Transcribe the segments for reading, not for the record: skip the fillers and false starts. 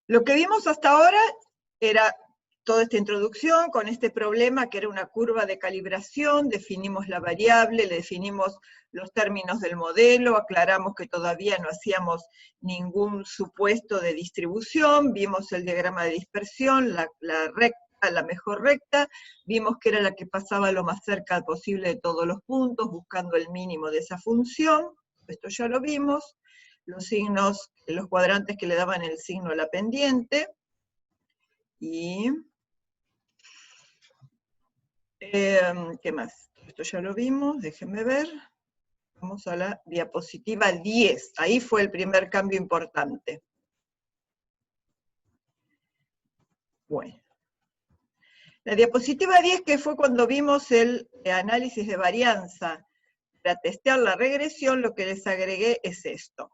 Lo que vimos hasta ahora era toda esta introducción con este problema que era una curva de calibración, definimos la variable, le definimos los términos del modelo, aclaramos que todavía no hacíamos ningún supuesto de distribución, vimos el diagrama de dispersión, la recta, la mejor recta, vimos que era la que pasaba lo más cerca posible de todos los puntos, buscando el mínimo de esa función, esto ya lo vimos, los signos, los cuadrantes que le daban el signo a la pendiente, y ¿qué más? Esto ya lo vimos, déjenme ver. Vamos a la diapositiva 10. Ahí fue el primer cambio importante. Bueno. La diapositiva 10, que fue cuando vimos el análisis de varianza para testear la regresión, lo que les agregué es esto.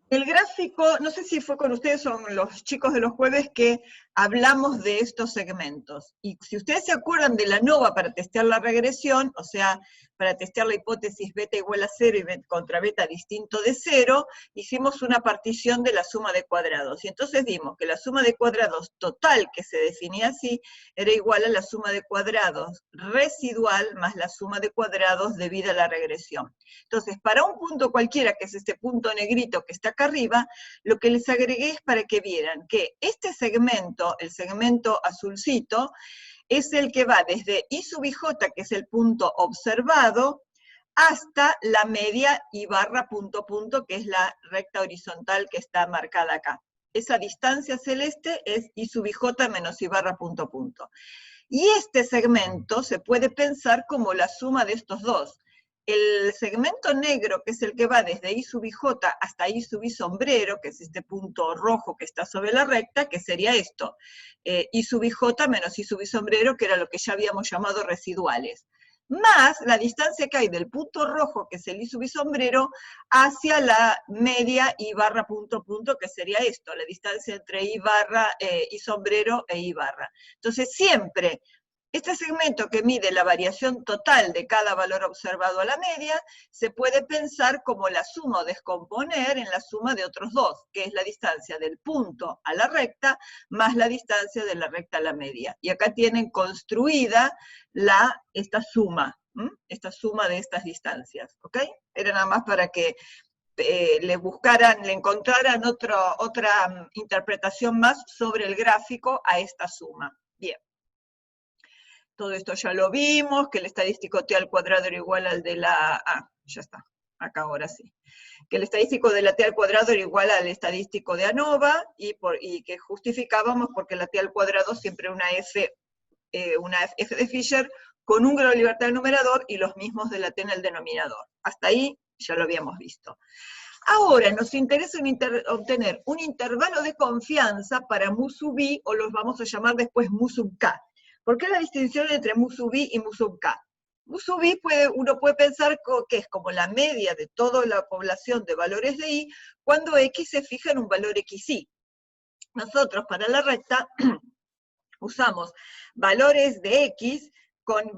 El gráfico, no sé si fue con ustedes, son los chicos de los jueves que hablamos de estos segmentos. Y si ustedes se acuerdan de la ANOVA para testear la regresión, o sea, para testear la hipótesis beta igual a 0 y beta contra beta distinto de 0, hicimos una partición de la suma de cuadrados. Y entonces vimos que la suma de cuadrados total, que se definía así, era igual a la suma de cuadrados residual más la suma de cuadrados debida a la regresión. Entonces, para un punto cualquiera, que es este punto negrito que está acá arriba, lo que les agregué es para que vieran que este segmento, el segmento azulcito, es el que va desde I sub ij, que es el punto observado, hasta la media I barra punto punto, que es la recta horizontal que está marcada acá. Esa distancia celeste es I sub ij menos I barra punto punto. Y este segmento se puede pensar como la suma de estos dos. El segmento negro, que es el que va desde I sub ij hasta I sub I sombrero, que es este punto rojo que está sobre la recta, que sería esto, I sub ij menos I sub I sombrero, que era lo que ya habíamos llamado residuales, más la distancia que hay del punto rojo, que es el I sub I sombrero, hacia la media I barra punto punto, que sería esto, la distancia entre I barra, I sombrero e I barra. Entonces siempre este segmento que mide la variación total de cada valor observado a la media, se puede pensar como la suma o descomponer en la suma de otros dos, que es la distancia del punto a la recta, más la distancia de la recta a la media. Y acá tienen construida esta suma de estas distancias, ¿ok? Era nada más para que le encontraran otra interpretación más sobre el gráfico a esta suma. Bien. Todo esto ya lo vimos, que el estadístico t al cuadrado era igual al de la... ya está, acá ahora sí. Que el estadístico de la t al cuadrado era igual al estadístico de ANOVA, y que justificábamos porque la t al cuadrado siempre una f de Fisher con un grado de libertad del numerador y los mismos de la t en el denominador. Hasta ahí ya lo habíamos visto. Ahora nos interesa obtener un intervalo de confianza para mu sub i, o los vamos a llamar después mu sub k. ¿Por qué la distinción entre mu sub i y mu sub k? Mu sub i uno puede pensar que es como la media de toda la población de valores de i, cuando x se fija en un valor xi. Nosotros para la recta usamos valores de x con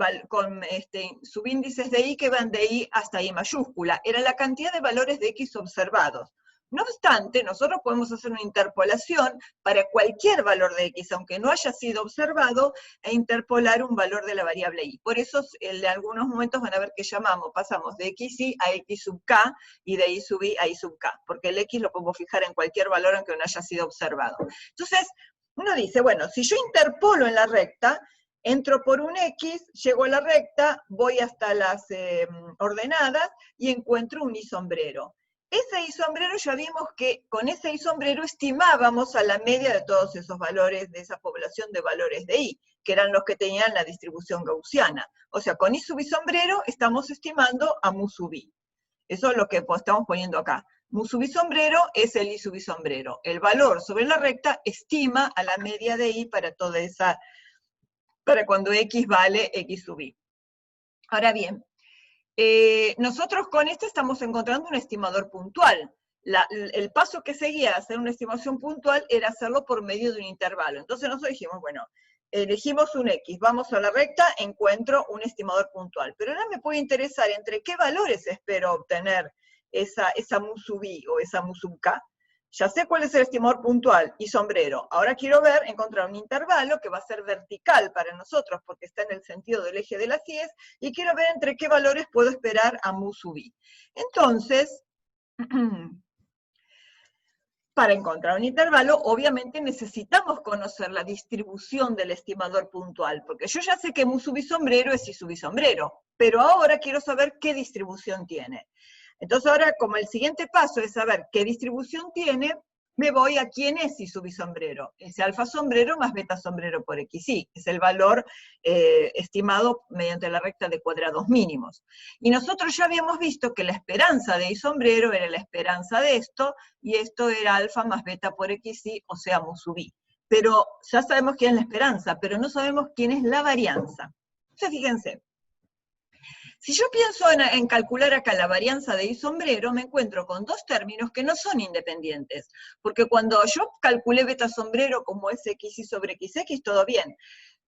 subíndices de i que van de i hasta i mayúscula. Era la cantidad de valores de x observados. No obstante, nosotros podemos hacer una interpolación para cualquier valor de x, aunque no haya sido observado, e interpolar un valor de la variable y. Por eso, en algunos momentos van a ver que pasamos de xi a x sub k, y de i sub i a i sub k, porque el x lo podemos fijar en cualquier valor aunque no haya sido observado. Entonces, uno dice, bueno, si yo interpolo en la recta, entro por un x, llego a la recta, voy hasta las ordenadas, y encuentro un i sombrero. Ese i sombrero ya vimos que con ese i sombrero estimábamos a la media de todos esos valores, de esa población de valores de i, que eran los que tenían la distribución gaussiana. O sea, con i sub i sombrero estamos estimando a mu sub i. Eso es lo que estamos poniendo acá. Mu sub i sombrero es el i sub i sombrero. El valor sobre la recta estima a la media de i para toda esa, para cuando x vale x sub i. Ahora bien, nosotros con este estamos encontrando un estimador puntual. El paso que seguía a hacer una estimación puntual era hacerlo por medio de un intervalo. Entonces nosotros dijimos, bueno, elegimos un x, vamos a la recta, encuentro un estimador puntual. Pero ahora me puede interesar entre qué valores espero obtener esa mu sub i o esa mu sub k. ya sé cuál es el estimador puntual y sombrero. Ahora quiero encontrar un intervalo que va a ser vertical para nosotros, porque está en el sentido del eje de las IES, y quiero ver entre qué valores puedo esperar a mu sub i. Entonces, para encontrar un intervalo, obviamente necesitamos conocer la distribución del estimador puntual, porque yo ya sé que mu sub i sombrero es i sub i sombrero, pero ahora quiero saber qué distribución tiene. Entonces ahora, como el siguiente paso es saber qué distribución tiene, me voy a quién es i sub i sombrero. Es alfa sombrero más beta sombrero por xi, es el valor estimado mediante la recta de cuadrados mínimos. Y nosotros ya habíamos visto que la esperanza de i sombrero era la esperanza de esto, y esto era alfa más beta por xi, o sea, mu sub i. Pero ya sabemos quién es la esperanza, pero no sabemos quién es la varianza. Entonces fíjense, si yo pienso en calcular acá la varianza de i sombrero, me encuentro con dos términos que no son independientes, porque cuando yo calculé beta sombrero como sxy sobre xx, todo bien,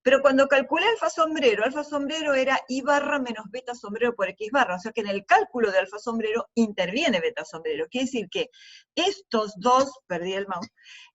pero cuando calculé alfa sombrero era i barra menos beta sombrero por x barra, o sea que en el cálculo de alfa sombrero interviene beta sombrero, quiere decir que estos dos, perdí el mouse,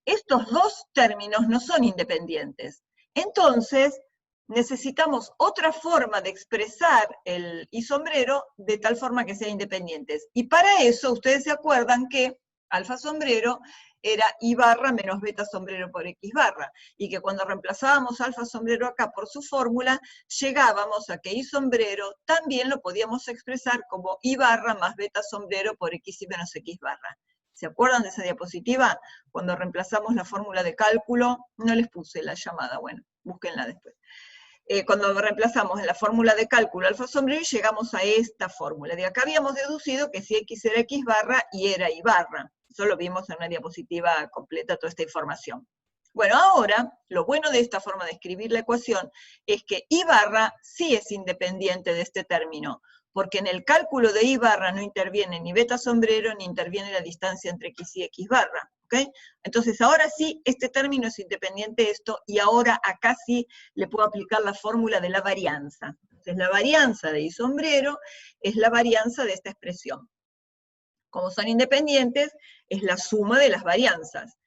estos dos términos no son independientes. Entonces, necesitamos otra forma de expresar el i sombrero de tal forma que sea independientes. Y para eso, ustedes se acuerdan que alfa sombrero era i barra menos beta sombrero por x barra, y que cuando reemplazábamos alfa sombrero acá por su fórmula, llegábamos a que i sombrero también lo podíamos expresar como i barra más beta sombrero por x menos x barra. ¿Se acuerdan de esa diapositiva? Cuando reemplazamos la fórmula de cálculo, no les puse la llamada, bueno, búsquenla después. Cuando reemplazamos en la fórmula de cálculo alfa sombrero, llegamos a esta fórmula. De acá habíamos deducido que si x era x barra, y era y barra. Eso lo vimos en una diapositiva completa, toda esta información. Bueno, ahora, lo bueno de esta forma de escribir la ecuación es que y barra sí es independiente de este término, porque en el cálculo de y barra no interviene ni beta sombrero, ni interviene la distancia entre x y x barra. ¿Okay? Entonces ahora sí, este término es independiente de esto, y ahora acá sí le puedo aplicar la fórmula de la varianza. Entonces la varianza de i sombrero es la varianza de esta expresión. Como son independientes, es la suma de las varianzas.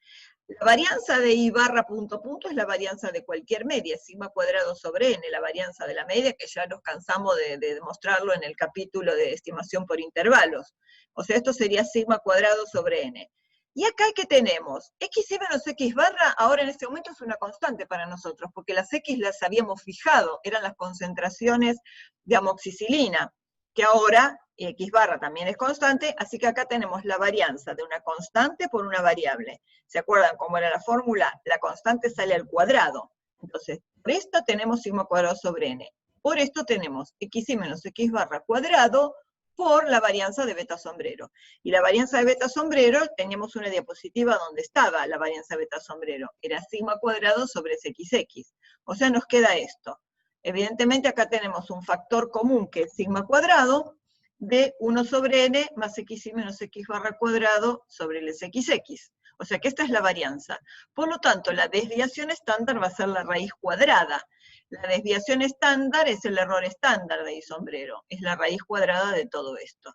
La varianza de i barra punto punto es la varianza de cualquier media, sigma cuadrado sobre n, la varianza de la media, que ya nos cansamos de demostrarlo en el capítulo de estimación por intervalos. O sea, esto sería sigma cuadrado sobre n. Y acá, ¿qué tenemos? Xy menos x barra, ahora en este momento es una constante para nosotros, porque las x las habíamos fijado, eran las concentraciones de amoxicilina, que ahora x barra también es constante, así que acá tenemos la varianza de una constante por una variable. ¿Se acuerdan cómo era la fórmula? La constante sale al cuadrado. Entonces, por esto tenemos sigma cuadrado sobre n. Por esto tenemos xy menos x barra cuadrado por la varianza de beta sombrero. Y la varianza de beta sombrero, teníamos una diapositiva donde estaba la varianza de beta sombrero. Era sigma cuadrado sobre xx. O sea, nos queda esto. Evidentemente acá tenemos un factor común que es sigma cuadrado de 1 sobre n más xy menos x barra cuadrado sobre el xx. O sea que esta es la varianza. Por lo tanto, la desviación estándar va a ser la raíz cuadrada. La desviación estándar es el error estándar de i sombrero, es la raíz cuadrada de todo esto.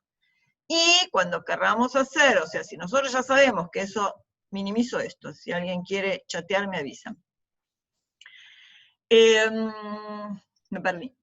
Y cuando querramos hacer, o sea, si nosotros ya sabemos que eso, minimizo esto, si alguien quiere chatear me avisan. Me perdí.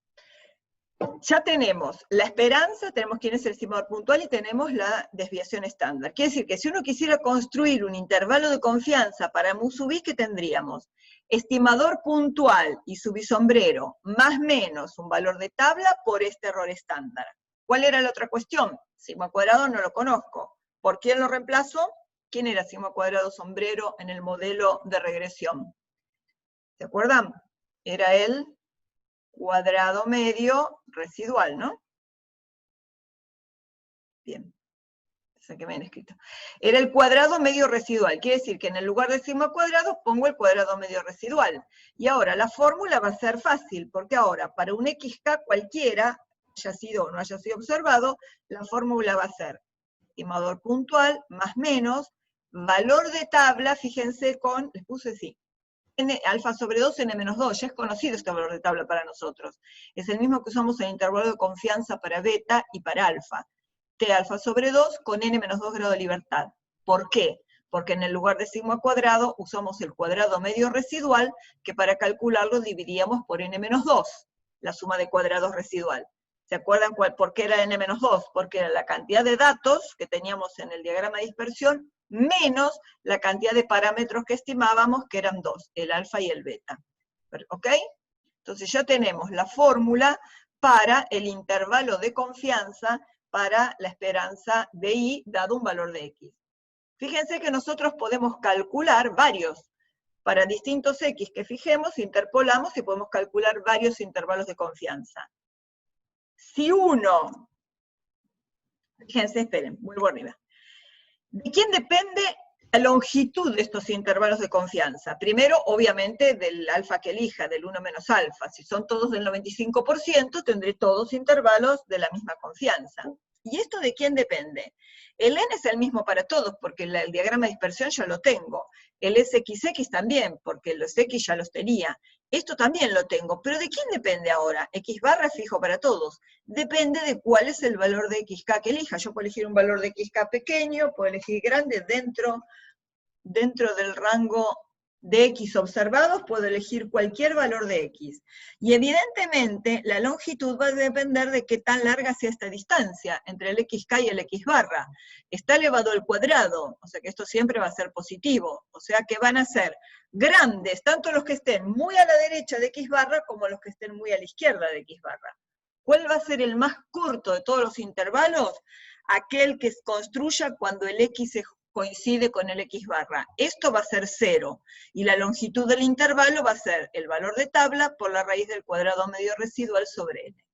Ya tenemos la esperanza, tenemos quién es el estimador puntual y tenemos la desviación estándar. Quiere decir que si uno quisiera construir un intervalo de confianza para mu sub i, ¿qué tendríamos? Estimador puntual y sub i sombrero, más menos un valor de tabla por este error estándar. ¿Cuál era la otra cuestión? Sigma cuadrado no lo conozco. ¿Por quién lo reemplazo? ¿Quién era sigma cuadrado sombrero en el modelo de regresión? ¿Se acuerdan? Era el cuadrado medio residual, ¿no? Bien, sé que me han escrito. Era el cuadrado medio residual, quiere decir que en el lugar de sigma cuadrado pongo el cuadrado medio residual. Y ahora la fórmula va a ser fácil, porque ahora para un xk cualquiera, haya sido o no haya sido observado, la fórmula va a ser estimador puntual más menos valor de tabla, fíjense con, les puse sí, n alfa sobre 2, n menos 2, ya es conocido este valor de tabla para nosotros. Es el mismo que usamos en el intervalo de confianza para beta y para alfa. T alfa sobre 2 con n menos 2 grado de libertad. ¿Por qué? porque en el lugar de sigma cuadrado usamos el cuadrado medio residual, que para calcularlo dividíamos por n-2, la suma de cuadrados residual. ¿Se acuerdan por qué era n-2? Porque era la cantidad de datos que teníamos en el diagrama de dispersión, menos la cantidad de parámetros que estimábamos, que eran 2, el alfa y el beta. ¿Ok? Entonces ya tenemos la fórmula para el intervalo de confianza para la esperanza de I dado un valor de X. Fíjense que nosotros podemos calcular varios. Para distintos X que fijemos, interpolamos y podemos calcular varios intervalos de confianza. Si uno, fíjense, esperen, vuelvo arriba. ¿De quién depende la longitud de estos intervalos de confianza? Primero, obviamente, del alfa que elija, del 1 menos alfa. Si son todos del 95%, tendré todos intervalos de la misma confianza. ¿Y esto de quién depende? El n es el mismo para todos, porque el diagrama de dispersión ya lo tengo. El SXX también, porque los X ya los tenía. Esto también lo tengo, pero ¿de quién depende ahora? X barra es fijo para todos. Depende de cuál es el valor de XK que elija. Yo puedo elegir un valor de XK pequeño, puedo elegir grande, dentro del rango de X observados, puedo elegir cualquier valor de X. Y evidentemente, la longitud va a depender de qué tan larga sea esta distancia entre el XK y el X barra. Está elevado al cuadrado, o sea que esto siempre va a ser positivo. O sea que van a ser grandes, tanto los que estén muy a la derecha de X barra, como los que estén muy a la izquierda de X barra. ¿Cuál va a ser el más corto de todos los intervalos? Aquel que se construya cuando el X se coincide con el X barra. Esto va a ser 0, y la longitud del intervalo va a ser el valor de tabla por la raíz del cuadrado medio residual sobre n.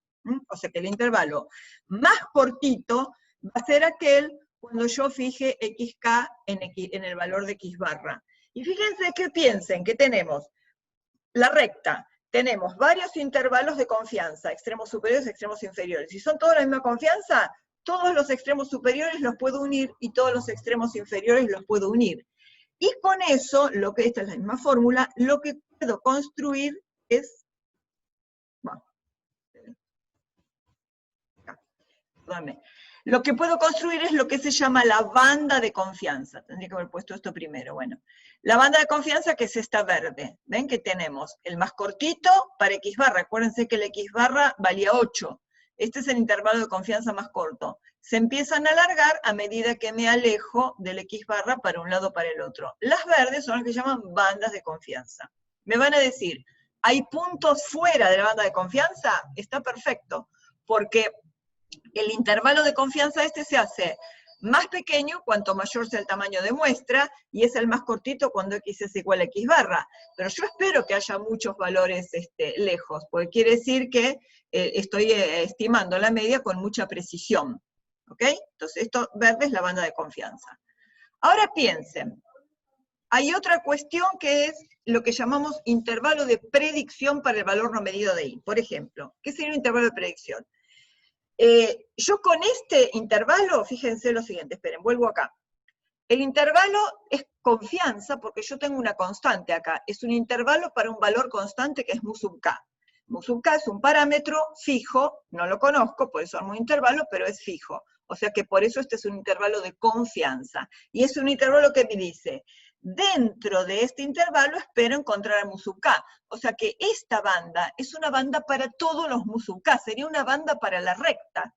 O sea que el intervalo más cortito va a ser aquel cuando yo fije XK en el valor de X barra. Y fíjense que piensen que tenemos la recta, tenemos varios intervalos de confianza, extremos superiores, extremos inferiores. Si son todos la misma confianza, todos los extremos superiores los puedo unir y todos los extremos inferiores los puedo unir. Y con eso, esta es la misma fórmula, lo que puedo construir es, bueno, perdóname, lo que puedo construir es lo que se llama la banda de confianza. Tendría que haber puesto esto primero, bueno. La banda de confianza, que es esta verde. ¿Ven que tenemos el más cortito para X barra? Acuérdense que el X barra valía 8. Este es el intervalo de confianza más corto. Se empiezan a alargar a medida que me alejo del X barra para un lado o para el otro. Las verdes son las que llaman bandas de confianza. Me van a decir, ¿hay puntos fuera de la banda de confianza? Está perfecto, porque el intervalo de confianza se hace más pequeño cuanto mayor sea el tamaño de muestra, y es el más cortito cuando X es igual a X barra. Pero yo espero que haya muchos valores lejos, porque quiere decir que estoy estimando la media con mucha precisión. ¿Ok? Entonces, esto verde es la banda de confianza. Ahora piensen, hay otra cuestión que es lo que llamamos intervalo de predicción para el valor no medido de I. Por ejemplo, ¿qué sería un intervalo de predicción? Yo con este intervalo, fíjense lo siguiente, esperen, vuelvo acá. El intervalo es confianza porque yo tengo una constante acá. Es un intervalo para un valor constante que es mu sub k. Mu sub k es un parámetro fijo, no lo conozco, por eso armo un intervalo, pero es fijo. O sea que por eso este es un intervalo de confianza. Y es un intervalo que me dice, dentro de este intervalo espero encontrar a mu sub k. O sea que esta banda es una banda para todos los mu sub k, sería una banda para la recta,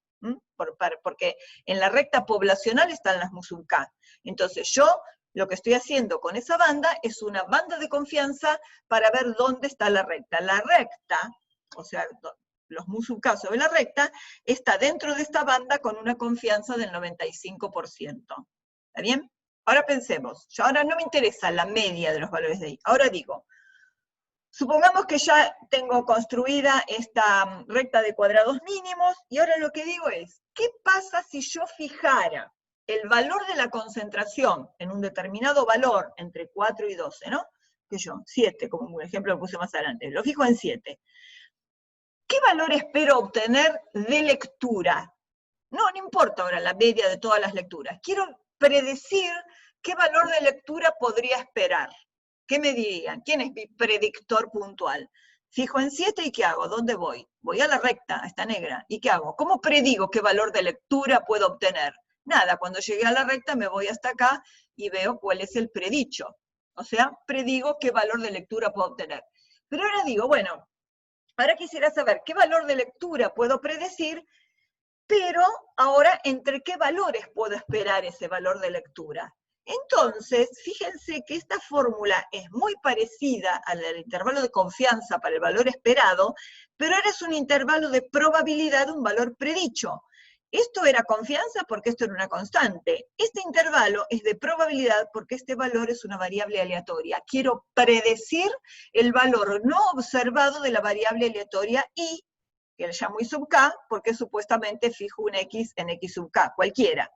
porque en la recta poblacional están las mu sub k. Entonces yo lo que estoy haciendo con esa banda es una banda de confianza para ver dónde está la recta. La recta, o sea, los mu sub k sobre la recta, está dentro de esta banda con una confianza del 95%. ¿Está bien? Ahora pensemos, ahora no me interesa la media de los valores de I, ahora digo, supongamos que ya tengo construida esta recta de cuadrados mínimos, y ahora lo que digo es, ¿qué pasa si yo fijara el valor de la concentración en un determinado valor entre 4 y 12, ¿no? Que yo, 7, como un ejemplo que puse más adelante, lo fijo en 7. ¿Qué valor espero obtener de lectura? No importa ahora la media de todas las lecturas, quiero predecir qué valor de lectura podría esperar. ¿Qué me dirían? ¿Quién es mi predictor puntual? Fijo en 7 y ¿qué hago? ¿Dónde voy? Voy a la recta, a esta negra. ¿Y qué hago? ¿Cómo predigo qué valor de lectura puedo obtener? nada, cuando llegué a la recta me voy hasta acá y veo cuál es el predicho. O sea, predigo qué valor de lectura puedo obtener. Pero ahora digo, bueno, ahora quisiera saber qué valor de lectura puedo predecir, pero ahora, ¿entre qué valores puedo esperar ese valor de lectura? Entonces, fíjense que esta fórmula es muy parecida al del intervalo de confianza para el valor esperado, pero ahora es un intervalo de probabilidad de un valor predicho. Esto era confianza porque esto era una constante. Este intervalo es de probabilidad porque este valor es una variable aleatoria. Quiero predecir el valor no observado de la variable aleatoria y que le llamo I sub k, porque supuestamente fijo un x en x sub k, cualquiera.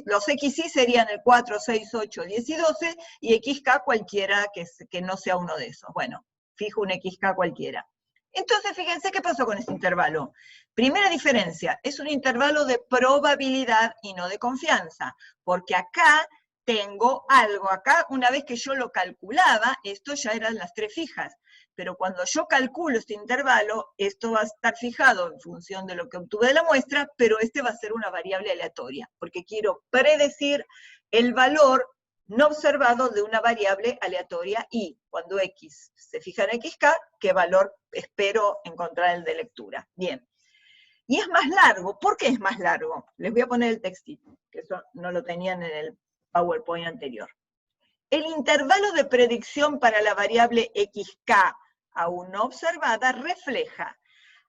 Los xy serían el 4, 6, 8, 10 y 12, y xk cualquiera que no sea uno de esos. Bueno, fijo un xk cualquiera. Entonces, fíjense qué pasó con este intervalo. Primera diferencia, es un intervalo de probabilidad y no de confianza, porque acá tengo algo. Acá, una vez que yo lo calculaba, esto ya eran las tres fijas. Pero cuando yo calculo este intervalo, esto va a estar fijado en función de lo que obtuve de la muestra, pero este va a ser una variable aleatoria, porque quiero predecir el valor no observado de una variable aleatoria y cuando x se fija en xk, ¿qué valor espero encontrar el de lectura? Bien. Y es más largo. ¿Por qué es más largo? Les voy a poner el textito, que eso no lo tenían en el PowerPoint anterior. El intervalo de predicción para la variable xk aún no observada refleja,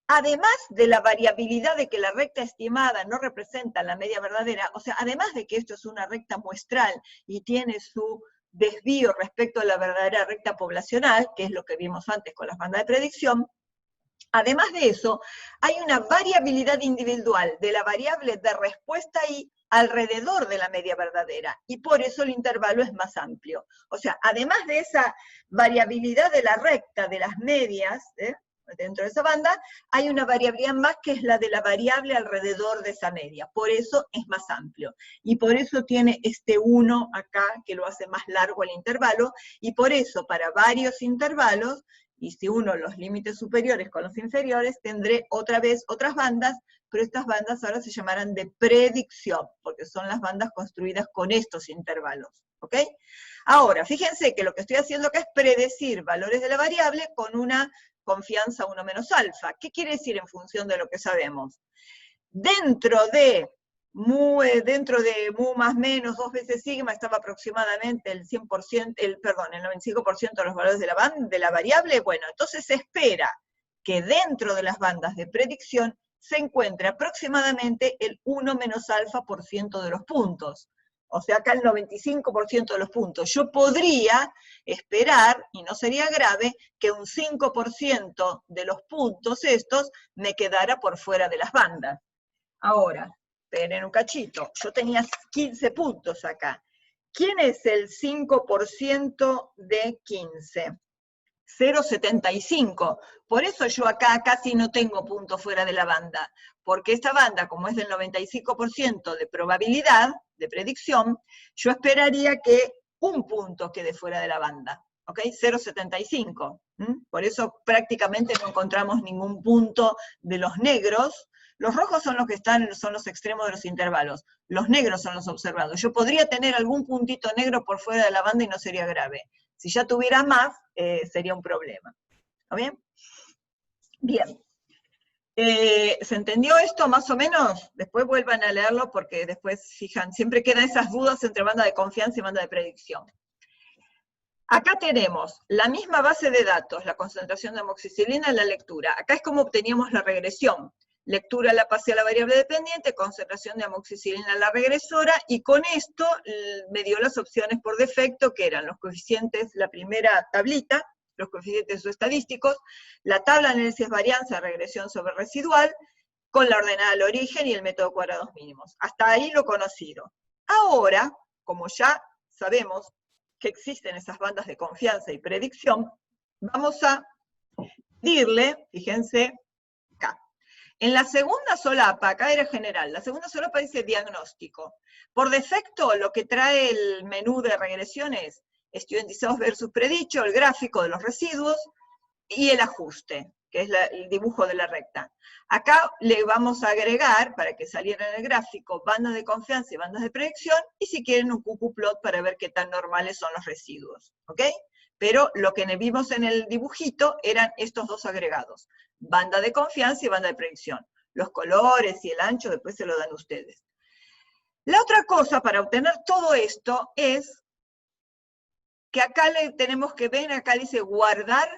además de la variabilidad de que la recta estimada no representa la media verdadera, o sea, además de que esto es una recta muestral y tiene su desvío respecto a la verdadera recta poblacional, que es lo que vimos antes con las bandas de predicción, además de eso, hay una variabilidad individual de la variable de respuesta y alrededor de la media verdadera, y por eso el intervalo es más amplio. O sea, además de esa variabilidad de la recta de las medias, dentro de esa banda, hay una variabilidad más que es la de la variable alrededor de esa media. Por eso es más amplio. Y por eso tiene este 1 acá, que lo hace más largo el intervalo, y por eso para varios intervalos, y si uno los límites superiores con los inferiores, tendré otra vez otras bandas, pero estas bandas ahora se llamarán de predicción, porque son las bandas construidas con estos intervalos, ¿ok? Ahora, fíjense que lo que estoy haciendo acá es predecir valores de la variable con una confianza 1 menos alfa. ¿Qué quiere decir en función de lo que sabemos? Dentro de mu más menos 2 veces sigma estaba aproximadamente el 100%, el 95% de los valores de la variable. Bueno, entonces se espera que dentro de las bandas de predicción se encuentre aproximadamente el 1 menos alfa por ciento de los puntos. O sea, acá el 95% de los puntos. Yo podría esperar, y no sería grave, que un 5% de los puntos estos me quedara por fuera de las bandas. Ahora, esperen un cachito, yo tenía 15 puntos acá. ¿Quién es el 5% de 15? 0,75. Por eso yo acá casi no tengo punto fuera de la banda, porque esta banda, como es del 95% de probabilidad, de predicción, yo esperaría que un punto quede fuera de la banda, ¿ok? 0,75. Por eso prácticamente no encontramos ningún punto de los negros. Los rojos son los que son los extremos de los intervalos. Los negros son los observados. Yo podría tener algún puntito negro por fuera de la banda y no sería grave. Si ya tuviera más, sería un problema. ¿Está bien? Bien. ¿Se entendió esto más o menos? Después vuelvan a leerlo porque después, fijan, siempre quedan esas dudas entre banda de confianza y banda de predicción. Acá tenemos la misma base de datos, la concentración de amoxicilina en la lectura. Acá es como obteníamos la regresión. Lectura la pasé a la variable dependiente, concentración de amoxicilina a la regresora, y con esto me dio las opciones por defecto, que eran los coeficientes, la primera tablita, los coeficientes estadísticos, la tabla de análisis varianza, regresión sobre residual, con la ordenada al origen y el método cuadrados mínimos. Hasta ahí lo conocido. Ahora, como ya sabemos que existen esas bandas de confianza y predicción, vamos a dirle, fíjense, acá. En la segunda solapa, acá era general, la segunda solapa dice diagnóstico. Por defecto, lo que trae el menú de regresión es estudiantizados versus predicho, el gráfico de los residuos y el ajuste. que es el dibujo de la recta. Acá le vamos a agregar, para que saliera en el gráfico, bandas de confianza y bandas de predicción, y si quieren un QQ-plot para ver qué tan normales son los residuos, ¿ok? Pero lo que vimos en el dibujito eran estos dos agregados, banda de confianza y banda de predicción. Los colores y el ancho después se lo dan ustedes. La otra cosa para obtener todo esto es que acá le tenemos que ver, acá dice guardar.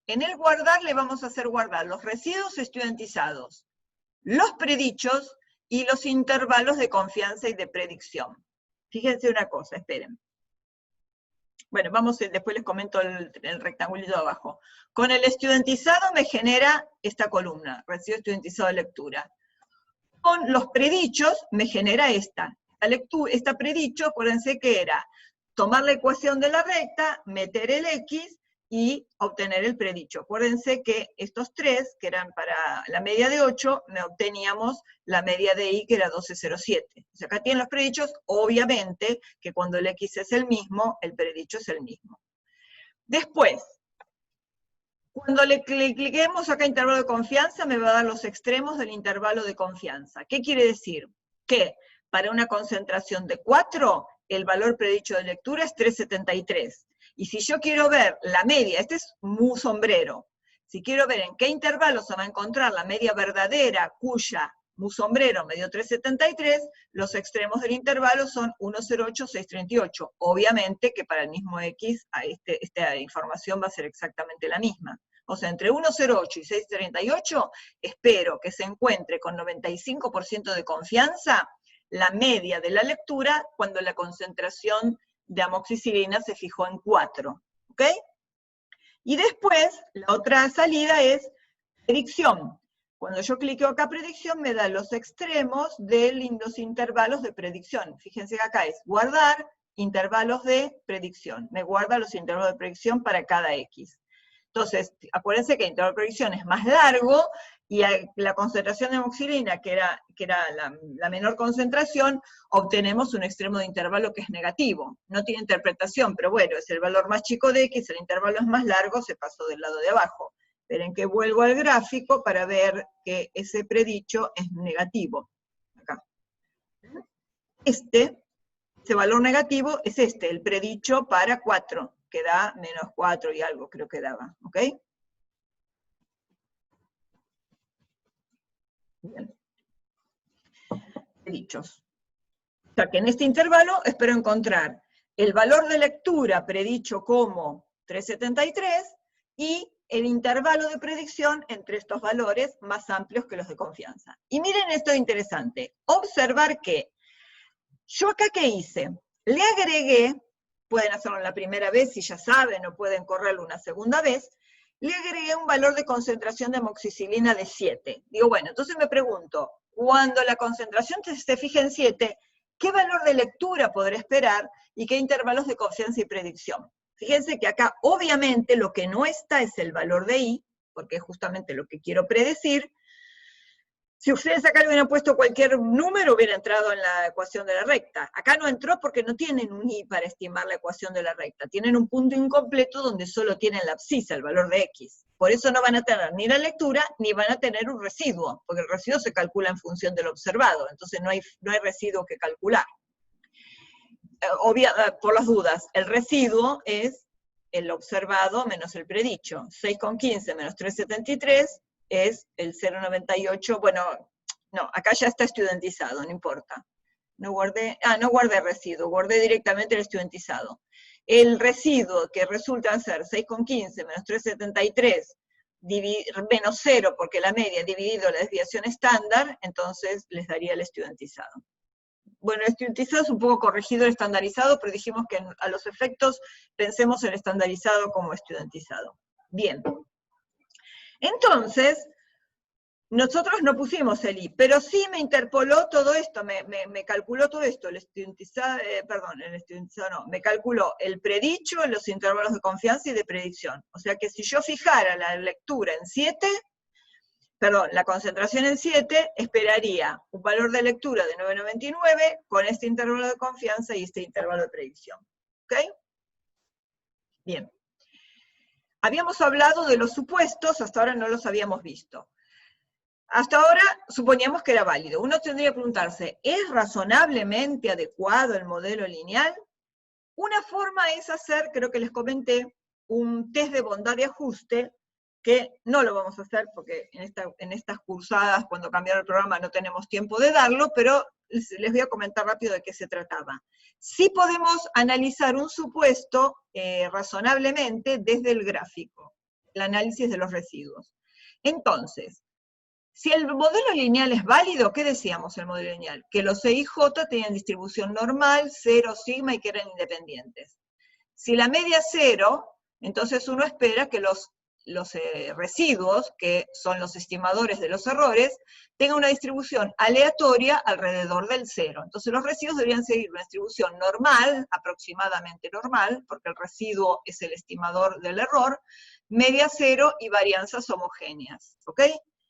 En el guardar le vamos a hacer guardar los residuos estudiantizados, los predichos y los intervalos de confianza y de predicción. Fíjense una cosa, esperen. Bueno, después les comento el rectangulito de abajo. Con el estudiantizado me genera esta columna, residuo estudiantizado de lectura. Con los predichos me genera esta predicho, acuérdense que era tomar la ecuación de la recta, meter el X y obtener el predicho. Acuérdense que estos tres, que eran para la media de 8, obteníamos la media de Y, que era 12,07. O sea, acá tienen los predichos, obviamente que cuando el X es el mismo, el predicho es el mismo. Después, cuando le cliquemos acá intervalo de confianza, me va a dar los extremos del intervalo de confianza. ¿Qué quiere decir? Que para una concentración de 4, el valor predicho de lectura es 3,73. Y si yo quiero ver la media, este es mu sombrero, si quiero ver en qué intervalo se va a encontrar la media verdadera, cuya mu sombrero me dio 3,73, los extremos del intervalo son 1,08, 6,38. Obviamente que para el mismo X, esta información va a ser exactamente la misma. O sea, entre 1,08 y 6,38, espero que se encuentre con 95% de confianza la media de la lectura cuando la concentración de amoxicilina se fijó en 4, ¿ok? Y después, la otra salida es predicción. Cuando yo clico acá predicción, me da los extremos de los intervalos de predicción. Fíjense que acá es guardar intervalos de predicción. Me guarda los intervalos de predicción para cada X. Entonces, acuérdense que el intervalo de predicción es más largo, y la concentración de amoxicilina, que era la menor concentración, obtenemos un extremo de intervalo que es negativo. No tiene interpretación, pero bueno, es el valor más chico de X, el intervalo es más largo, se pasó del lado de abajo. Esperen que vuelvo al gráfico para ver que ese predicho es negativo. Acá. Ese valor negativo es el predicho para 4, que da menos 4 y algo, creo que daba, ¿ok? Bien. Predichos. O sea que en este intervalo espero encontrar el valor de lectura predicho como 3,73 y el intervalo de predicción entre estos valores más amplios que los de confianza. Y miren esto interesante, observar que yo acá ¿qué hice? Le agregué, pueden hacerlo la primera vez si ya saben, o pueden correrlo una segunda vez, le agregué un valor de concentración de amoxicilina de 7. Digo, bueno, entonces me pregunto, cuando la concentración se fija en 7, ¿qué valor de lectura podré esperar y qué intervalos de confianza y predicción? Fíjense que acá, obviamente, lo que no está es el valor de I, porque es justamente lo que quiero predecir. Si ustedes acá le hubieran puesto cualquier número, hubiera entrado en la ecuación de la recta. Acá no entró porque no tienen un I para estimar la ecuación de la recta. Tienen un punto incompleto donde solo tienen la abscisa, el valor de X. Por eso no van a tener ni la lectura, ni van a tener un residuo, porque el residuo se calcula en función del observado, entonces no hay residuo que calcular. Por las dudas, el residuo es el observado menos el predicho. 6,15 menos 3,73 es el 0,98, bueno, no, acá ya está estudiantizado, no importa. No guardé residuo, guardé directamente el estudiantizado. El residuo que resulta ser 6,15 menos 3,73 menos 0, porque la media dividido la desviación estándar, entonces les daría el estudiantizado. Bueno, el estudiantizado es un poco corregido el estandarizado, pero dijimos que a los efectos pensemos el estandarizado como estudiantizado. Bien. Entonces, nosotros no pusimos el I, pero sí me interpoló todo esto, me calculó todo esto, me calculó el predicho, los intervalos de confianza y de predicción. O sea que si yo fijara la lectura en 7, la concentración en 7, esperaría un valor de lectura de 9,99 con este intervalo de confianza y este intervalo de predicción. ¿Ok? Bien. Habíamos hablado de los supuestos, hasta ahora no los habíamos visto. Hasta ahora suponíamos que era válido. Uno tendría que preguntarse, ¿es razonablemente adecuado el modelo lineal? Una forma es hacer, creo que les comenté, un test de bondad de ajuste, que no lo vamos a hacer porque en estas cursadas, cuando cambiaron el programa, no tenemos tiempo de darlo, pero les voy a comentar rápido de qué se trataba. Sí podemos analizar un supuesto razonablemente desde el gráfico, el análisis de los residuos. Entonces, si el modelo lineal es válido, ¿qué decíamos el modelo lineal? Que los E y J tenían distribución normal, 0, sigma y que eran independientes. Si la media es 0, entonces uno espera que los residuos, que son los estimadores de los errores, tengan una distribución aleatoria alrededor del 0. Entonces los residuos deberían seguir una distribución normal, aproximadamente normal, porque el residuo es el estimador del error, media 0 y varianzas homogéneas, ¿ok?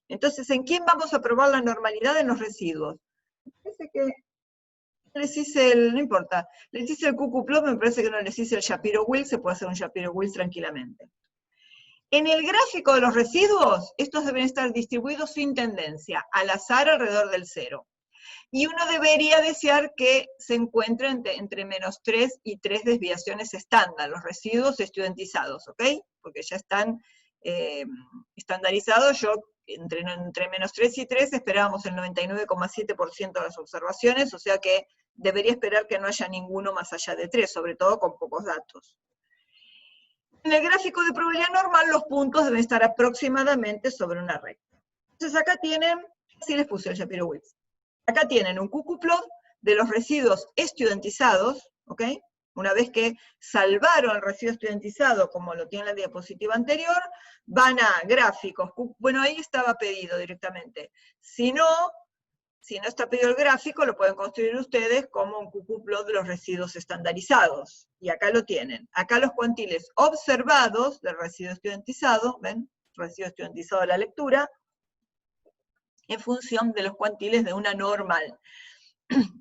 Entonces, ¿en quién vamos a probar la normalidad en los residuos? Parece que les hice no importa, les hice el QQ-plot, me parece que no les hice el Shapiro-Wilks, se puede hacer un Shapiro-Wilks tranquilamente. En el gráfico de los residuos, estos deben estar distribuidos sin tendencia, al azar alrededor del 0. Y uno debería desear que se encuentren entre menos 3 y 3 desviaciones estándar, los residuos estudiantizados, ¿ok? Porque ya están estandarizados. Yo entre menos 3 y 3 esperábamos el 99,7% de las observaciones, o sea que debería esperar que no haya ninguno más allá de 3, sobre todo con pocos datos. En el gráfico de probabilidad normal, los puntos deben estar aproximadamente sobre una recta. Entonces acá tienen, así les puse el Shapiro-Wilks. Acá tienen un QQ-plot de los residuos estudiantizados, ¿ok? Una vez que salvaron el residuo estudiantizado, como lo tiene en la diapositiva anterior, van a gráficos. Bueno, ahí estaba pedido directamente. Si no está pedido el gráfico, lo pueden construir ustedes como un QQ-plot de los residuos estandarizados. Y acá lo tienen. Acá los cuantiles observados del residuo estudiantizado, ¿ven? Residuo estudiantizado de la lectura, en función de los cuantiles de una normal.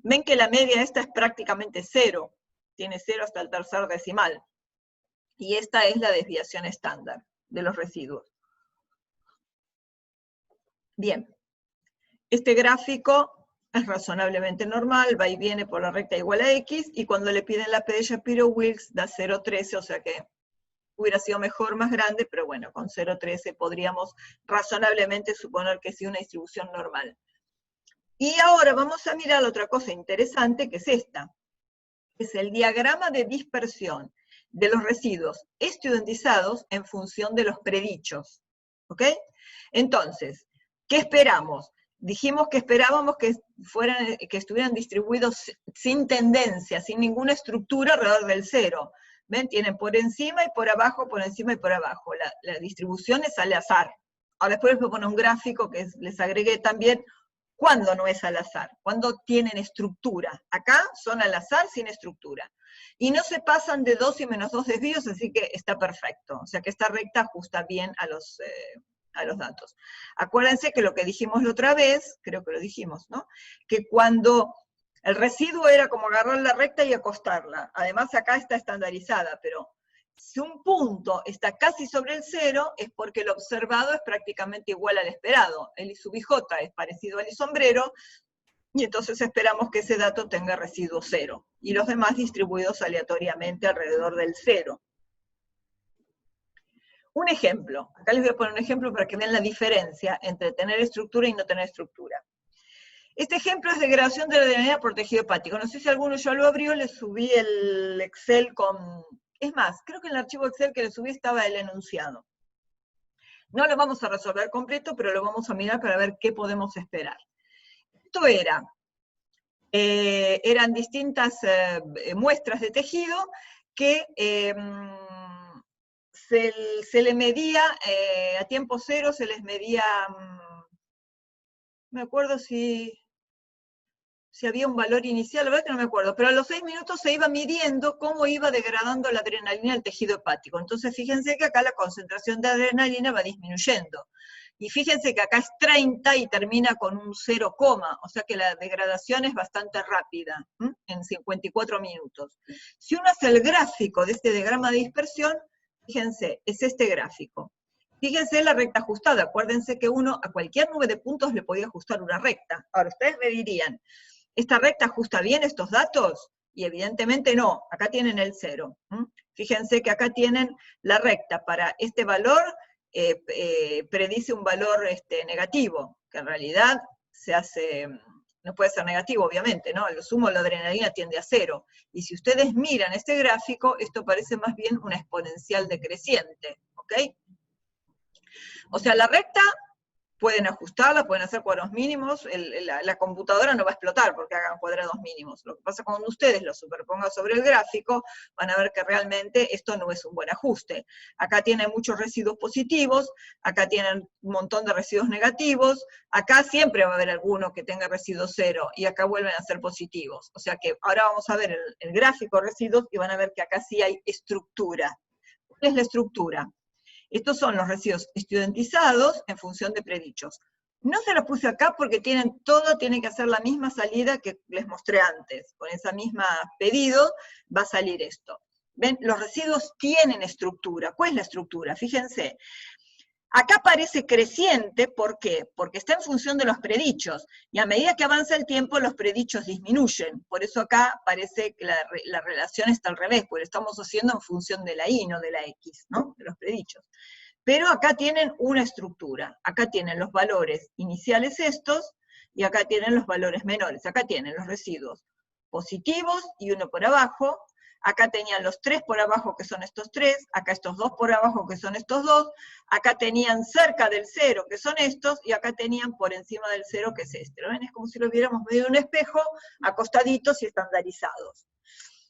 Ven que la media esta es prácticamente 0. Tiene 0 hasta el tercer decimal. Y esta es la desviación estándar de los residuos. Bien. Este gráfico es razonablemente normal, va y viene por la recta igual a X, y cuando le piden la P de Shapiro-Wilks da 0,13, o sea que hubiera sido mejor más grande, pero bueno, con 0,13 podríamos razonablemente suponer que sí una distribución normal. Y ahora vamos a mirar otra cosa interesante, que es esta. Es el diagrama de dispersión de los residuos estudiantizados en función de los predichos. ¿Ok? Entonces, ¿qué esperamos? Dijimos que esperábamos que estuvieran distribuidos sin tendencia, sin ninguna estructura alrededor del 0. ¿Ven? Tienen por encima y por abajo, por encima y por abajo. La distribución es al azar. Ahora después les voy a poner un gráfico que les agregué también. ¿Cuándo no es al azar? ¿Cuándo tienen estructura? Acá son al azar sin estructura. Y no se pasan de 2 y menos 2 desvíos, así que está perfecto. O sea que esta recta ajusta bien a los datos. Acuérdense que lo que dijimos la otra vez, creo que lo dijimos, ¿no? Que cuando el residuo era como agarrar la recta y acostarla. Además acá está estandarizada, pero si un punto está casi sobre el 0, es porque el observado es prácticamente igual al esperado. El I sub IJ es parecido al I sombrero, y entonces esperamos que ese dato tenga residuo 0, y los demás distribuidos aleatoriamente alrededor del 0. Un ejemplo, acá les voy a poner un ejemplo para que vean la diferencia entre tener estructura y no tener estructura. Este ejemplo es de degradación de la adrenalina por tejido hepático. No sé si alguno ya lo abrió, le subí el Excel con... Es más, creo que en el archivo Excel que le subí estaba el enunciado. No lo vamos a resolver completo, pero lo vamos a mirar para ver qué podemos esperar. Esto eran distintas muestras de tejido que se le medía, a tiempo cero se les medía, me acuerdo si había un valor inicial, la verdad que no me acuerdo, pero a los 6 minutos se iba midiendo cómo iba degradando la adrenalina al tejido hepático. Entonces fíjense que acá la concentración de adrenalina va disminuyendo. Y fíjense que acá es 30 y termina con un 0, o sea que la degradación es bastante rápida, en 54 minutos. Si uno hace el gráfico de este diagrama de dispersión, Fíjense, es este gráfico. Fíjense la recta ajustada, acuérdense que uno a cualquier nube de puntos le podía ajustar una recta. Ahora, ustedes me dirían, ¿esta recta ajusta bien estos datos? Y evidentemente no, acá tienen el 0. Fíjense que acá tienen la recta para este valor, predice un valor negativo, que en realidad se hace, no puede ser negativo, obviamente, ¿no? A lo sumo la adrenalina tiende a 0. Y si ustedes miran este gráfico, esto parece más bien una exponencial decreciente, ¿ok? O sea, la recta pueden ajustarla, pueden hacer cuadros mínimos, la computadora no va a explotar porque hagan cuadrados mínimos. Lo que pasa cuando ustedes lo superpongan sobre el gráfico, van a ver que realmente esto no es un buen ajuste. Acá tienen muchos residuos positivos, acá tienen un montón de residuos negativos, acá siempre va a haber alguno que tenga residuo 0, y acá vuelven a ser positivos. O sea que ahora vamos a ver el gráfico de residuos y van a ver que acá sí hay estructura. ¿Cuál es la estructura? Estos son los residuos estudiantizados en función de predichos. No se los puse acá porque tienen que hacer la misma salida que les mostré antes. Con esa misma pedido va a salir esto. ¿Ven? Los residuos tienen estructura. ¿Cuál es la estructura? Fíjense. Acá parece creciente, ¿por qué? Porque está en función de los predichos, y a medida que avanza el tiempo los predichos disminuyen, por eso acá parece que la relación está al revés, porque lo estamos haciendo en función de la y, no de la x, ¿no? De los predichos. Pero acá tienen una estructura, acá tienen los valores iniciales estos, y acá tienen los valores menores, acá tienen los residuos positivos y uno por abajo, acá tenían los 3 por abajo que son estos 3, acá estos 2 por abajo que son estos 2, acá tenían cerca del 0 que son estos, y acá tenían por encima del 0 que es este. ¿Lo ven? Es como si lo viéramos medio de un espejo, acostaditos y estandarizados.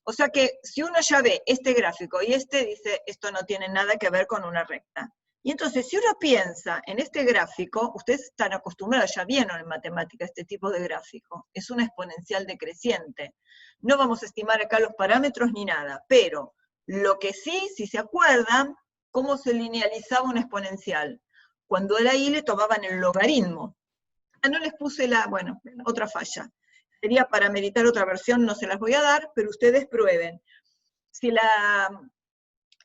O sea que si uno ya ve este gráfico y dice, esto no tiene nada que ver con una recta. Y entonces, si uno piensa en este gráfico, ustedes están acostumbrados, ya vieron en matemática este tipo de gráfico, es una exponencial decreciente. No vamos a estimar acá los parámetros ni nada, pero lo que sí, si se acuerdan, ¿cómo se linealizaba una exponencial? Cuando era y le tomaban el logaritmo. No les puse otra falla. Sería para meditar otra versión, no se las voy a dar, pero ustedes prueben. Si la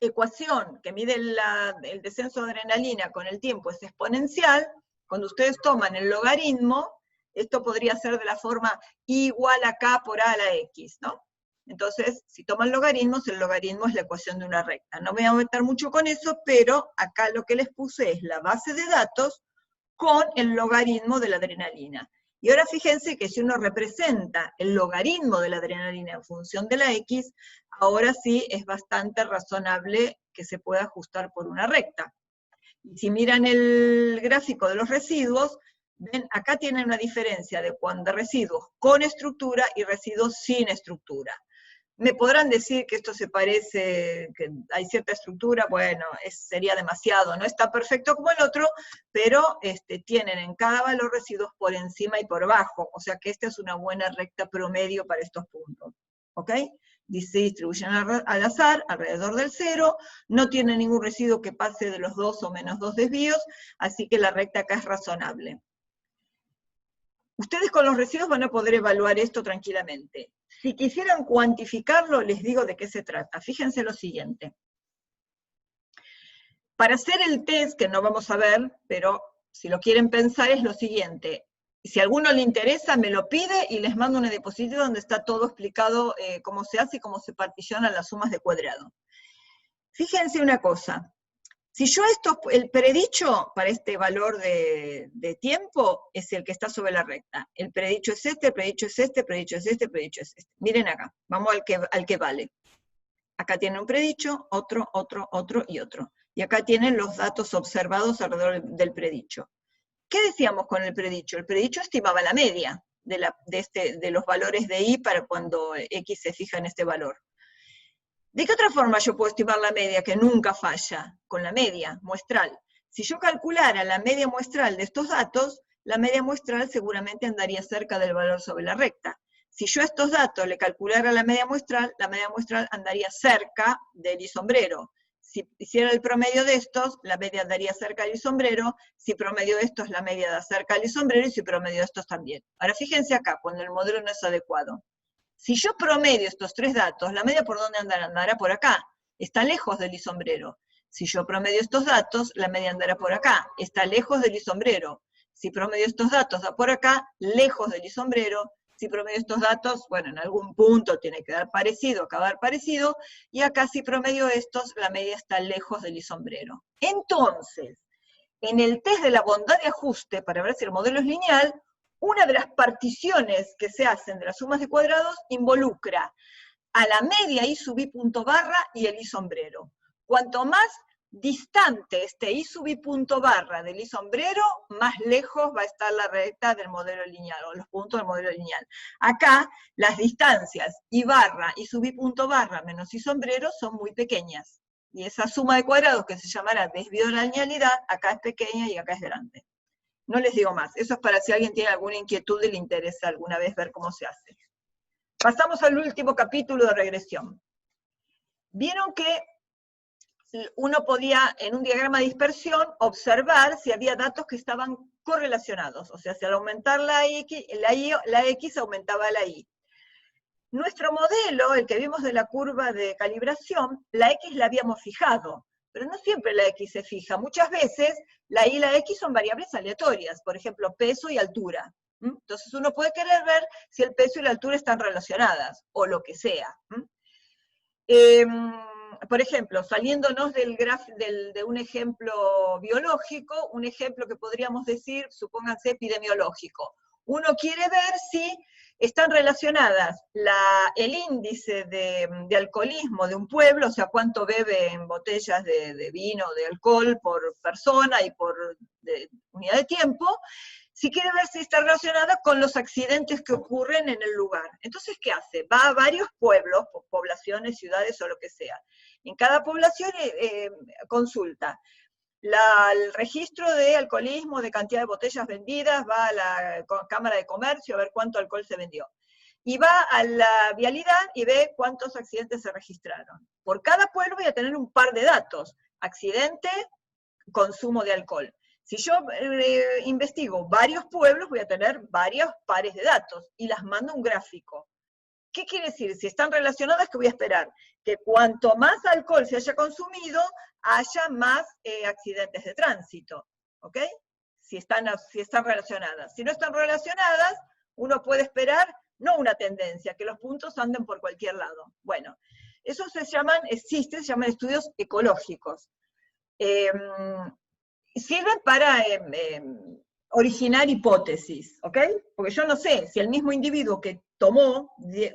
ecuación que mide el descenso de adrenalina con el tiempo es exponencial, cuando ustedes toman el logaritmo, esto podría ser de la forma I igual a K por A a la X, ¿no? Entonces, si toman logaritmos, el logaritmo es la ecuación de una recta. No me voy a meter mucho con eso, pero acá lo que les puse es la base de datos con el logaritmo de la adrenalina. Y ahora fíjense que si uno representa el logaritmo de la adrenalina en función de la X, ahora sí es bastante razonable que se pueda ajustar por una recta. Y si miran el gráfico de los residuos, ven, acá tienen una diferencia de residuos con estructura y residuos sin estructura. Me podrán decir que esto se parece, que hay cierta estructura, bueno, sería demasiado, no está perfecto como el otro, pero tienen en cada valor residuos por encima y por abajo, o sea que esta es una buena recta promedio para estos puntos, ¿ok? Se distribuyen al azar, alrededor del 0, no tiene ningún residuo que pase de los 2 o menos 2 desvíos, así que la recta acá es razonable. Ustedes con los residuos van a poder evaluar esto tranquilamente. Si quisieran cuantificarlo, les digo de qué se trata. Fíjense lo siguiente. Para hacer el test, que no vamos a ver, pero si lo quieren pensar, es lo siguiente. Si a alguno le interesa, me lo pide y les mando una diapositiva donde está todo explicado cómo se hace y cómo se particionan las sumas de cuadrado. Fíjense una cosa. Si yo el predicho para este valor de tiempo es el que está sobre la recta. El predicho es este, el predicho es este, el predicho es este, el predicho es este. Miren acá, vamos al que vale. Acá tienen un predicho, otro, otro, otro y otro. Y acá tienen los datos observados alrededor del predicho. ¿Qué decíamos con el predicho? El predicho estimaba la media de los valores de I para cuando X se fija en este valor. ¿De qué otra forma yo puedo estimar la media que nunca falla? Con la media muestral. Si yo calculara la media muestral de estos datos, la media muestral seguramente andaría cerca del valor sobre la recta. Si yo a estos datos le calculara la media muestral andaría cerca del isombrero. Si hiciera el promedio de estos, la media andaría cerca del isombrero. Si promedio de estos, la media da cerca del isombrero, y si promedio de estos también. Ahora fíjense acá, cuando el modelo no es adecuado. Si yo promedio estos 3 datos, la media por dónde andará por acá, está lejos del isombrero. Si yo promedio estos datos, la media andará por acá, está lejos del isombrero. Si promedio estos datos, da por acá, lejos del isombrero. Si promedio estos datos, bueno, en algún punto tiene que dar parecido, acabar parecido, y acá si promedio estos, la media está lejos del isombrero. Entonces, en el test de la bondad de ajuste, para ver si el modelo es lineal, una de las particiones que se hacen de las sumas de cuadrados involucra a la media I sub I punto barra y el I sombrero. Cuanto más distante esté I sub I punto barra del I sombrero, más lejos va a estar la recta del modelo lineal, o los puntos del modelo lineal. Acá, las distancias I barra, I sub I punto barra menos I sombrero son muy pequeñas. Y esa suma de cuadrados, que se llamará desvío de la linealidad, acá es pequeña y acá es grande. No les digo más, eso es para si alguien tiene alguna inquietud y le interesa alguna vez ver cómo se hace. Pasamos al último capítulo de regresión. Vieron que uno podía, en un diagrama de dispersión, observar si había datos que estaban correlacionados, o sea, si al aumentar la X aumentaba la Y. Nuestro modelo, el que vimos de la curva de calibración, la X la habíamos fijado, pero no siempre la X se fija. Muchas veces la Y y la X son variables aleatorias, por ejemplo, peso y altura. Entonces uno puede querer ver si el peso y la altura están relacionadas, o lo que sea. Por ejemplo, saliéndonos de un ejemplo biológico, un ejemplo que podríamos decir, supónganse, epidemiológico. Uno quiere ver si están relacionadas el índice de alcoholismo de un pueblo, o sea, cuánto bebe en botellas de vino o de alcohol por persona y por unidad de tiempo, si quiere ver si está relacionada con los accidentes que ocurren en el lugar. Entonces, ¿qué hace? Va a varios pueblos, poblaciones, ciudades o lo que sea. En cada población consulta el registro de alcoholismo, de cantidad de botellas vendidas, va a la Cámara de Comercio a ver cuánto alcohol se vendió. Y va a la vialidad y ve cuántos accidentes se registraron. Por cada pueblo voy a tener un par de datos. Accidente, consumo de alcohol. Si yo investigo varios pueblos, voy a tener varios pares de datos y las mando a un gráfico. ¿Qué quiere decir? Si están relacionadas, ¿qué voy a esperar? Que cuanto más alcohol se haya consumido, haya más accidentes de tránsito, ¿ok? Si están relacionadas. Si no están relacionadas, uno puede esperar, no una tendencia, que los puntos anden por cualquier lado. Bueno, eso se llaman estudios ecológicos. Sirven para originar hipótesis, ¿ok? Porque yo no sé si el mismo individuo que tomó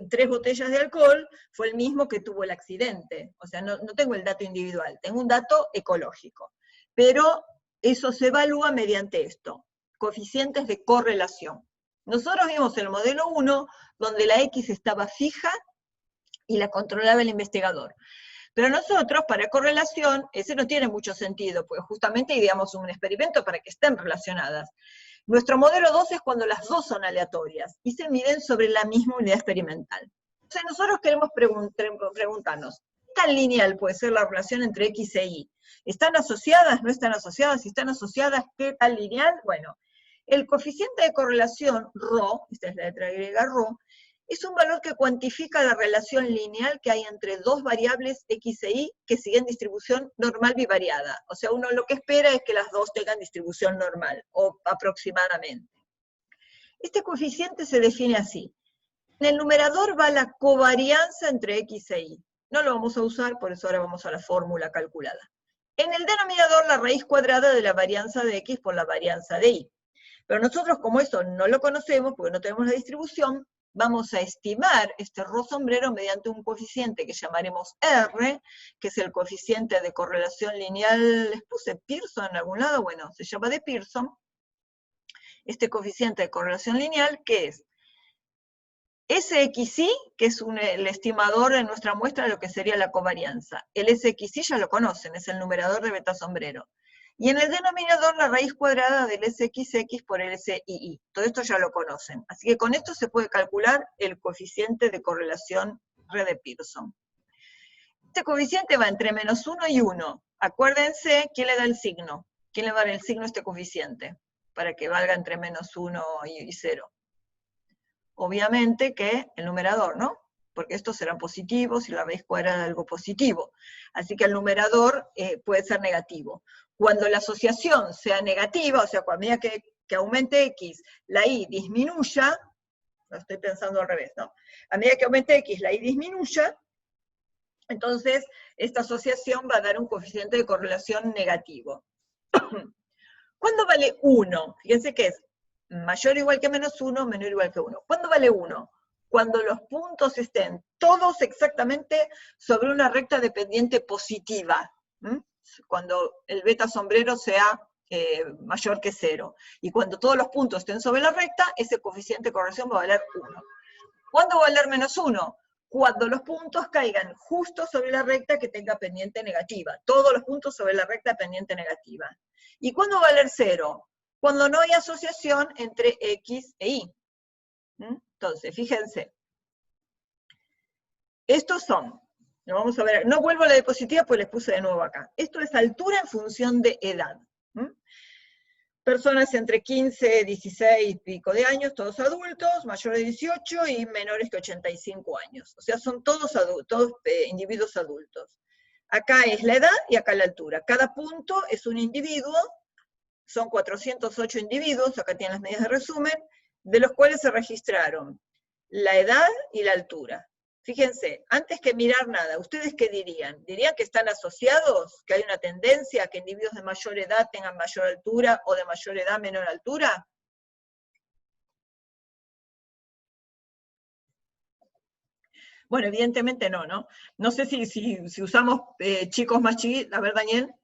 3 botellas de alcohol fue el mismo que tuvo el accidente. O sea, no tengo el dato individual, tengo un dato ecológico. Pero eso se evalúa mediante esto, coeficientes de correlación. Nosotros vimos el modelo 1, donde la X estaba fija y la controlaba el investigador. Pero nosotros, para correlación, ese no tiene mucho sentido, porque justamente ideamos un experimento para que estén relacionadas. Nuestro modelo 2 es cuando las dos son aleatorias, y se miden sobre la misma unidad experimental. Entonces nosotros queremos preguntarnos, ¿qué tan lineal puede ser la relación entre X e Y? ¿Están asociadas? ¿No están asociadas? Si están asociadas, ¿qué tan lineal? Bueno, el coeficiente de correlación, ρ, esta es la letra griega ρ, es un valor que cuantifica la relación lineal que hay entre dos variables X e Y que siguen distribución normal bivariada. O sea, uno lo que espera es que las dos tengan distribución normal, o aproximadamente. Este coeficiente se define así. En el numerador va la covarianza entre X e Y. No lo vamos a usar, por eso ahora vamos a la fórmula calculada. En el denominador, la raíz cuadrada de la varianza de X por la varianza de Y. Pero nosotros, como esto no lo conocemos, porque no tenemos la distribución, vamos a estimar este ρ sombrero mediante un coeficiente que llamaremos R, que es el coeficiente de correlación lineal. ¿Les puse Pearson en algún lado? Bueno, se llama de Pearson. Este coeficiente de correlación lineal, ¿qué es? SXY, que es el estimador de nuestra muestra de lo que sería la covarianza. El SXY ya lo conocen, es el numerador de beta sombrero. Y en el denominador, la raíz cuadrada del SXX por el SIY. Todo esto ya lo conocen. Así que con esto se puede calcular el coeficiente de correlación R de Pearson. Este coeficiente va entre -1 y 1. Acuérdense, ¿quién le da el signo? ¿Quién le va a dar el signo a este coeficiente? Para que valga entre -1 y 0. Obviamente que el numerador, ¿no? porque estos serán positivos y la raíz cuadrada de algo positivo. Así que el numerador puede ser negativo. Cuando la asociación sea negativa, o sea, cuando a medida que aumente x, la y disminuya, lo estoy pensando al revés, ¿no? A medida que aumente x, la y disminuya, entonces esta asociación va a dar un coeficiente de correlación negativo. ¿Cuándo vale 1? Fíjense que es mayor o igual que menos 1, menor o igual que 1. ¿Cuándo vale 1? Cuando los puntos estén todos exactamente sobre una recta dependiente positiva. Cuando el beta sombrero sea mayor que 0. Y cuando todos los puntos estén sobre la recta, ese coeficiente de correlación va a valer 1. ¿Cuándo va a valer menos 1? Cuando los puntos caigan justo sobre la recta que tenga pendiente negativa. Todos los puntos sobre la recta pendiente negativa. ¿Y cuándo va a valer 0? Cuando no hay asociación entre x e y. Entonces, fíjense. Estos son, lo vamos a ver, no vuelvo a la diapositiva pues les puse de nuevo acá. Esto es altura en función de edad. Personas entre 15, 16 y pico de años, todos adultos, mayores de 18 y menores que 85 años. O sea, son todos adultos, individuos adultos. Acá es la edad y acá la altura. Cada punto es un individuo, son 408 individuos, acá tienen las medidas de resumen, de los cuales se registraron la edad y la altura. Fíjense, antes que mirar nada, ¿ustedes qué dirían? ¿Dirían que están asociados? ¿Que hay una tendencia a que individuos de mayor edad tengan mayor altura o de mayor edad menor altura? Bueno, evidentemente no, ¿no? No sé si usamos chicos más chiquitos. A ver, Daniel.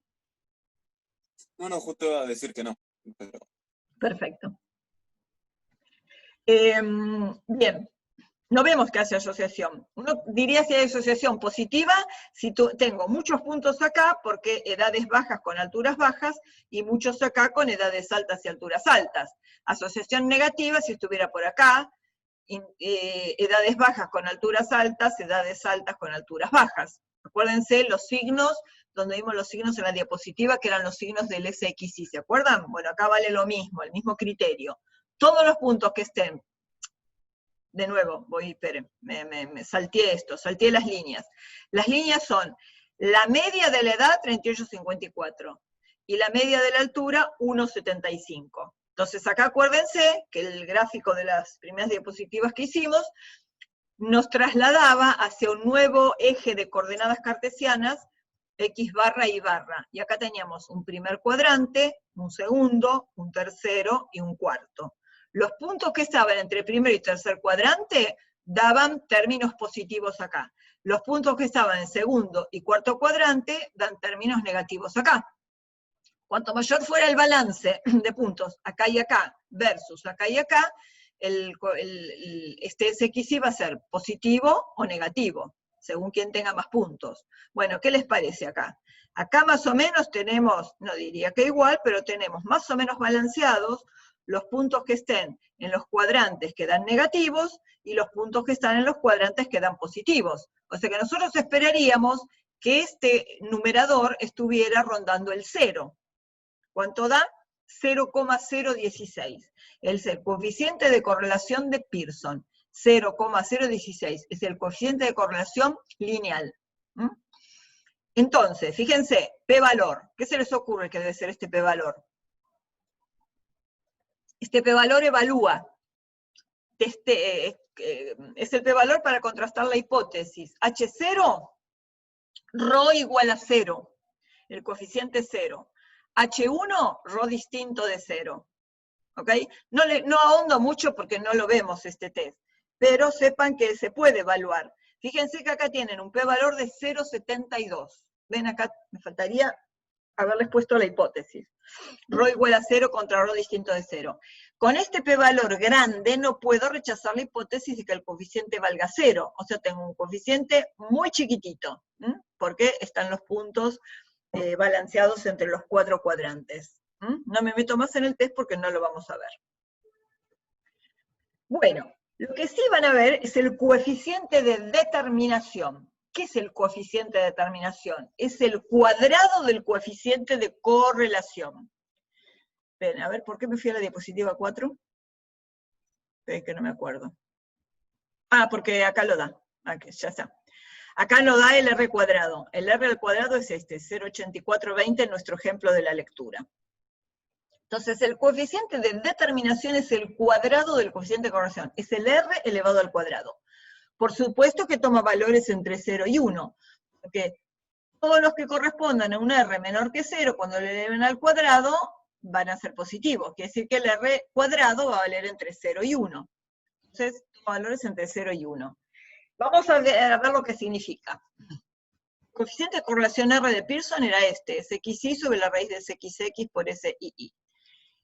No, justo iba a decir que no. Pero... Perfecto. Bien. No vemos que hace asociación. Uno diría si hay asociación positiva, si tengo muchos puntos acá, porque edades bajas con alturas bajas, y muchos acá con edades altas y alturas altas. Asociación negativa si estuviera por acá, edades bajas con alturas altas, edades altas con alturas bajas. Acuérdense los signos, donde vimos los signos en la diapositiva, que eran los signos del SXY, ¿se acuerdan? Bueno, acá vale lo mismo, el mismo criterio. Todos los puntos que estén, de nuevo, esperen, me salteé esto, salteé las líneas. Las líneas son la media de la edad, 38,54, y la media de la altura, 1,75. Entonces acá acuérdense que el gráfico de las primeras diapositivas que hicimos nos trasladaba hacia un nuevo eje de coordenadas cartesianas, x barra y barra. Y acá teníamos un primer cuadrante, un segundo, un tercero y un cuarto. Los puntos que estaban entre primer y tercer cuadrante daban términos positivos acá. Los puntos que estaban en segundo y cuarto cuadrante dan términos negativos acá. Cuanto mayor fuera el balance de puntos acá y acá versus acá y acá, este SXY va a ser positivo o negativo, según quien tenga más puntos. Bueno, ¿qué les parece acá? Acá más o menos tenemos, no diría que igual, pero tenemos más o menos balanceados los puntos que estén en los cuadrantes que dan negativos y los puntos que están en los cuadrantes que dan positivos. O sea que nosotros esperaríamos que este numerador estuviera rondando el 0. ¿Cuánto da? 0,016. Es el coeficiente de correlación de Pearson. 0,016. Es el coeficiente de correlación lineal. Entonces, fíjense, p-valor. ¿Qué se les ocurre que debe ser este p-valor? Este p-valor evalúa. Es el p-valor para contrastar la hipótesis. H0, ρ igual a 0. El coeficiente 0. H1, ρ distinto de 0. ¿Ok? No ahondo mucho porque no lo vemos este test, pero sepan que se puede evaluar. Fíjense que acá tienen un p-valor de 0,72. Ven acá, me faltaría haberles puesto la hipótesis. Ρ igual a 0 contra ρ distinto de 0. Con este p-valor grande no puedo rechazar la hipótesis de que el coeficiente valga 0. O sea, tengo un coeficiente muy chiquitito, porque están los puntos balanceados entre los 4 cuadrantes. No me meto más en el test porque no lo vamos a ver. Bueno, lo que sí van a ver es el coeficiente de determinación. ¿Qué es el coeficiente de determinación? Es el cuadrado del coeficiente de correlación. Ven, a ver, ¿por qué me fui a la diapositiva 4? Ven, que no me acuerdo. Ah, porque acá lo da. Aquí, ya está. Acá nos da el R cuadrado. El R al cuadrado es este, 0,8420 en nuestro ejemplo de la lectura. Entonces, el coeficiente de determinación es el cuadrado del coeficiente de correlación. Es el R elevado al cuadrado. Por supuesto que toma valores entre 0 y 1, porque todos los que correspondan a un R menor que 0, cuando le eleven al cuadrado, van a ser positivos. Quiere decir que el R cuadrado va a valer entre 0 y 1. Entonces, toma valores entre 0 y 1. Vamos a ver lo que significa. El coeficiente de correlación R de Pearson era este, SXY sobre la raíz de SXX por SII.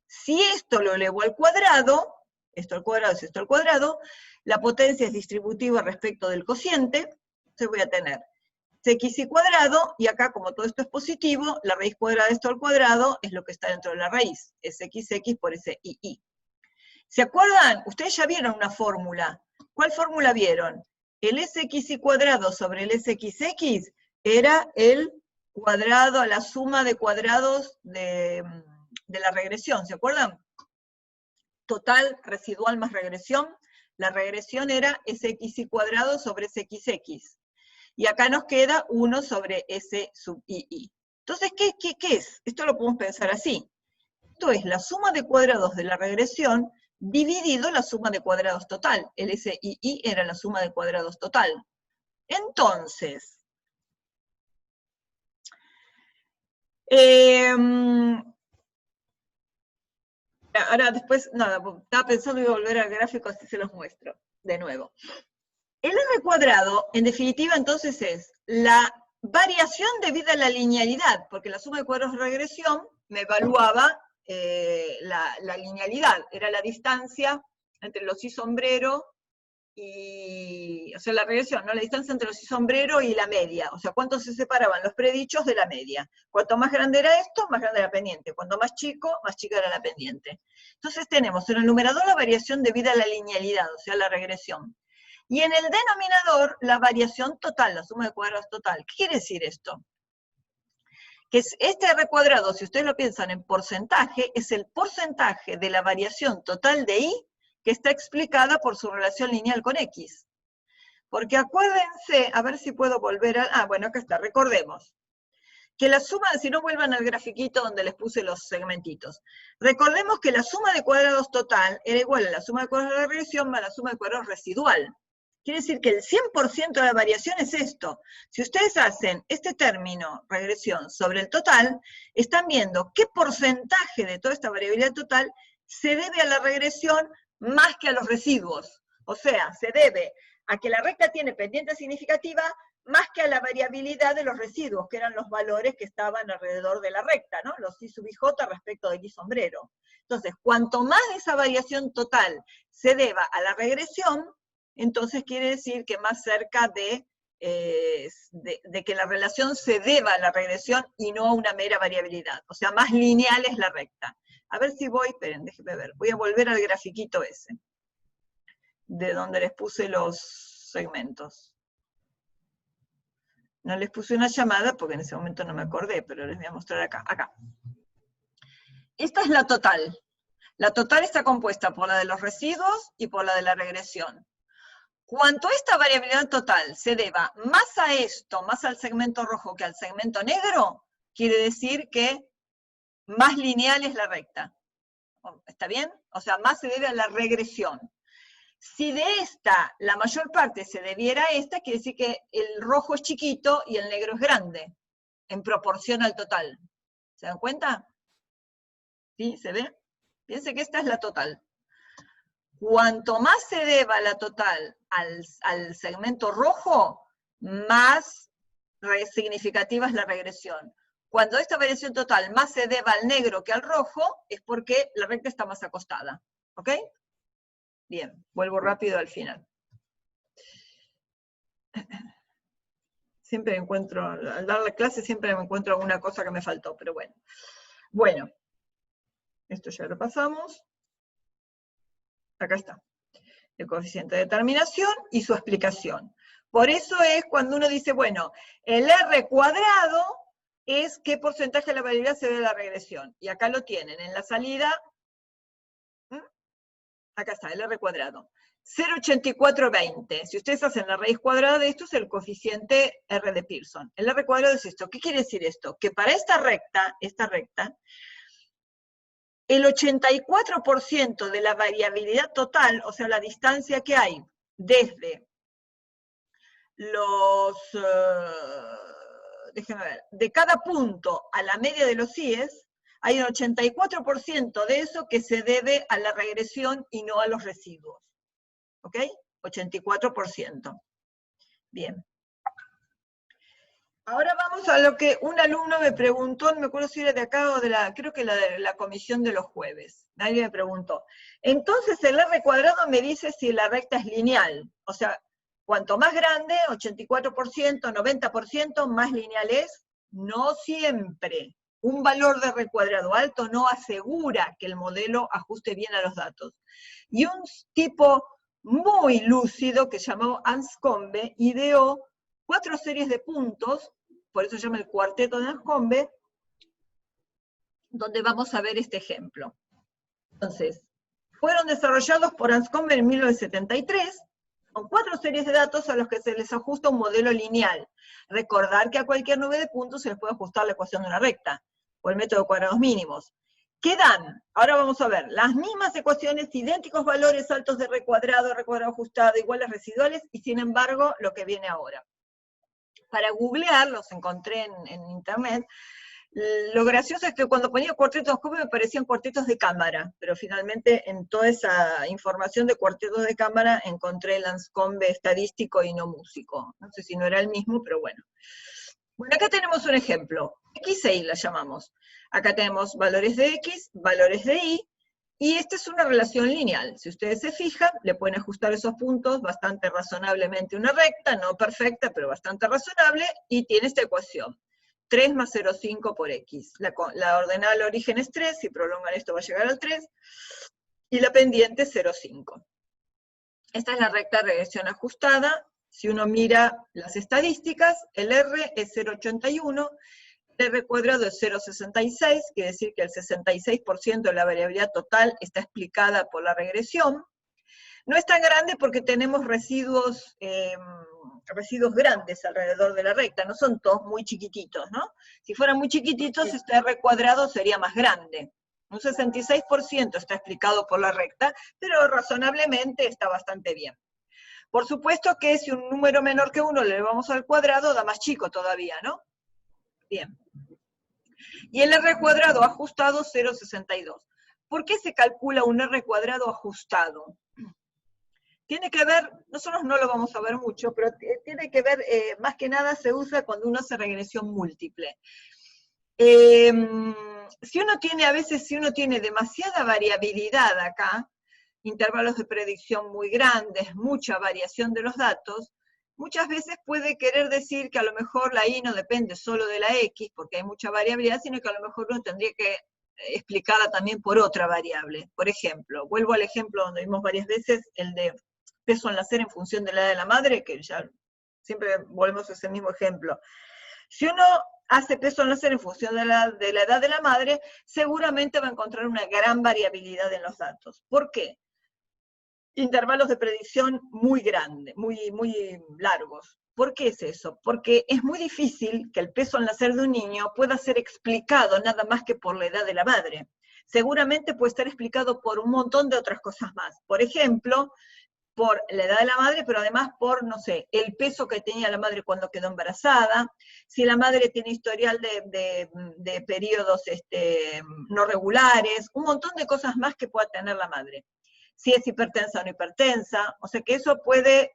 Si esto lo elevo al cuadrado, esto al cuadrado es esto al cuadrado, la potencia es distributiva respecto del cociente, entonces voy a tener xy cuadrado, y acá como todo esto es positivo, la raíz cuadrada de esto al cuadrado es lo que está dentro de la raíz, SXX por SII. ¿Se acuerdan? Ustedes ya vieron una fórmula. ¿Cuál fórmula vieron? El SXY cuadrado sobre el SXX era el cuadrado a la suma de cuadrados de la regresión, ¿se acuerdan? Total residual más regresión. La regresión era SXY cuadrado sobre SXX. Y acá nos queda 1 sobre S sub II. Entonces, ¿qué es? Esto lo podemos pensar así. Esto es la suma de cuadrados de la regresión dividido la suma de cuadrados total. El SII era la suma de cuadrados total. Entonces, ahora después, nada, estaba pensando en volver al gráfico, así se los muestro de nuevo. El R cuadrado, en definitiva, entonces es la variación debida a la linealidad, porque la suma de cuadrados de regresión me evaluaba la linealidad, era la distancia entre los y sombrero y, o sea, la regresión, ¿no? La distancia entre los y sombrero y la media, o sea, cuánto se separaban los predichos de la media. Cuanto más grande era esto, más grande era la pendiente. Cuanto más chica era la pendiente. Entonces tenemos en el numerador la variación debida a la linealidad, o sea, la regresión. Y en el denominador, la variación total, la suma de cuadrados total. ¿Qué quiere decir esto? Que este R cuadrado, si ustedes lo piensan en porcentaje, es el porcentaje de la variación total de I que está explicada por su relación lineal con X. Porque acuérdense, a ver si puedo volver a... bueno, acá está, recordemos. Que la suma, si no vuelvan al grafiquito donde les puse los segmentitos. Recordemos que la suma de cuadrados total era igual a la suma de cuadrados de regresión más la suma de cuadrados residual. Quiere decir que el 100% de la variación es esto. Si ustedes hacen este término, regresión, sobre el total, están viendo qué porcentaje de toda esta variabilidad total se debe a la regresión más que a los residuos. O sea, se debe a que la recta tiene pendiente significativa más que a la variabilidad de los residuos, que eran los valores que estaban alrededor de la recta, ¿no? Los I sub IJ respecto del I sombrero. Entonces, cuanto más de esa variación total se deba a la regresión, entonces quiere decir que más cerca de que la relación se deba a la regresión y no a una mera variabilidad. O sea, más lineal es la recta. A ver si voy, esperen, déjenme ver. Voy a volver al grafiquito ese, de donde les puse los segmentos. No les puse una llamada porque en ese momento no me acordé, pero les voy a mostrar acá. Acá. Esta es la total. La total está compuesta por la de los residuos y por la de la regresión. Cuanto esta variabilidad total se deba más a esto, más al segmento rojo que al segmento negro, quiere decir que más lineal es la recta. ¿Está bien? O sea, más se debe a la regresión. Si de esta la mayor parte se debiera a esta, quiere decir que el rojo es chiquito y el negro es grande, en proporción al total. ¿Se dan cuenta? ¿Sí? ¿Se ve? Piense que esta es la total. Cuanto más se deba la total al segmento rojo, más significativa es la regresión. Cuando esta variación total más se deba al negro que al rojo, es porque la recta está más acostada. ¿Ok? Bien, vuelvo rápido al final. Siempre encuentro, al dar la clase siempre me encuentro alguna cosa que me faltó, pero bueno. Bueno, esto ya lo pasamos. Acá está. El coeficiente de determinación y su explicación. Por eso es cuando uno dice, bueno, el R cuadrado es qué porcentaje de la variabilidad se debe a la regresión. Y acá lo tienen, en la salida, acá está, el R cuadrado. 0,8420. Si ustedes hacen la raíz cuadrada de esto, es el coeficiente R de Pearson. El R cuadrado es esto. ¿Qué quiere decir esto? Que para esta recta, el 84% de la variabilidad total, o sea, la distancia que hay desde los, déjenme ver, de cada punto a la media de los IES, hay un 84% de eso que se debe a la regresión y no a los residuos. ¿Ok? 84%. Bien. Ahora vamos a lo que un alumno me preguntó, no me acuerdo si era de acá o de creo que de la comisión de los jueves. Nadie me preguntó. Entonces el R cuadrado me dice si la recta es lineal. O sea, cuanto más grande, 84%, 90%, más lineal es. No siempre. Un valor de R cuadrado alto no asegura que el modelo ajuste bien a los datos. Y un tipo muy lúcido que llamó Anscombe ideó 4 series de puntos, por eso se llama el cuarteto de Anscombe, donde vamos a ver este ejemplo. Entonces, fueron desarrollados por Anscombe en 1973, con 4 series de datos a los que se les ajusta un modelo lineal. Recordar que a cualquier nube de puntos se les puede ajustar la ecuación de una recta, o el método de cuadrados mínimos. ¿Qué dan? Ahora vamos a ver, las mismas ecuaciones, idénticos valores altos de R cuadrado ajustado, iguales residuales, y sin embargo, lo que viene ahora. Para googlear, los encontré en internet, lo gracioso es que cuando ponía cuartetos de Anscombe me parecían cuartetos de cámara, pero finalmente en toda esa información de cuartetos de cámara encontré el Anscombe estadístico y no músico. No sé si no era el mismo, pero bueno. Bueno, acá tenemos un ejemplo. X e Y la llamamos. Acá tenemos valores de X, valores de Y, y esta es una relación lineal. Si ustedes se fijan, le pueden ajustar esos puntos bastante razonablemente una recta, no perfecta, pero bastante razonable, y tiene esta ecuación. 3 más 0,5 por X. La ordenada al origen es 3, si prolongan esto va a llegar al 3, y la pendiente es 0,5. Esta es la recta de regresión ajustada. Si uno mira las estadísticas, el R es 0,81, el R cuadrado es 0,66, quiere decir que el 66% de la variabilidad total está explicada por la regresión. No es tan grande porque tenemos residuos grandes alrededor de la recta, no son todos muy chiquititos, ¿no? Si fueran muy chiquititos, este R cuadrado sería más grande. Un 66% está explicado por la recta, pero razonablemente está bastante bien. Por supuesto que si un número menor que 1 le elevamos al cuadrado, da más chico todavía, ¿no? Bien. Y el R cuadrado ajustado, 0,62. ¿Por qué se calcula un R cuadrado ajustado? Tiene que ver, nosotros no lo vamos a ver mucho, pero tiene que ver, más que nada se usa cuando uno hace regresión múltiple. Si uno tiene demasiada variabilidad acá, intervalos de predicción muy grandes, mucha variación de los datos, muchas veces puede querer decir que a lo mejor la Y no depende solo de la X, porque hay mucha variabilidad, sino que a lo mejor uno tendría que explicarla también por otra variable. Por ejemplo, vuelvo al ejemplo donde vimos varias veces, el de peso al nacer en función de la edad de la madre, que ya siempre volvemos a ese mismo ejemplo. Si uno hace peso al nacer en función de la edad de la madre, seguramente va a encontrar una gran variabilidad en los datos. ¿Por qué? Intervalos de predicción muy grandes, muy largos. ¿Por qué es eso? Porque es muy difícil que el peso al nacer de un niño pueda ser explicado nada más que por la edad de la madre. Seguramente puede estar explicado por un montón de otras cosas más. Por ejemplo, por la edad de la madre, pero además por, no sé, el peso que tenía la madre cuando quedó embarazada, si la madre tiene historial de periodos no regulares, un montón de cosas más que pueda tener la madre. Si es hipertensa o no hipertensa, o sea que eso puede,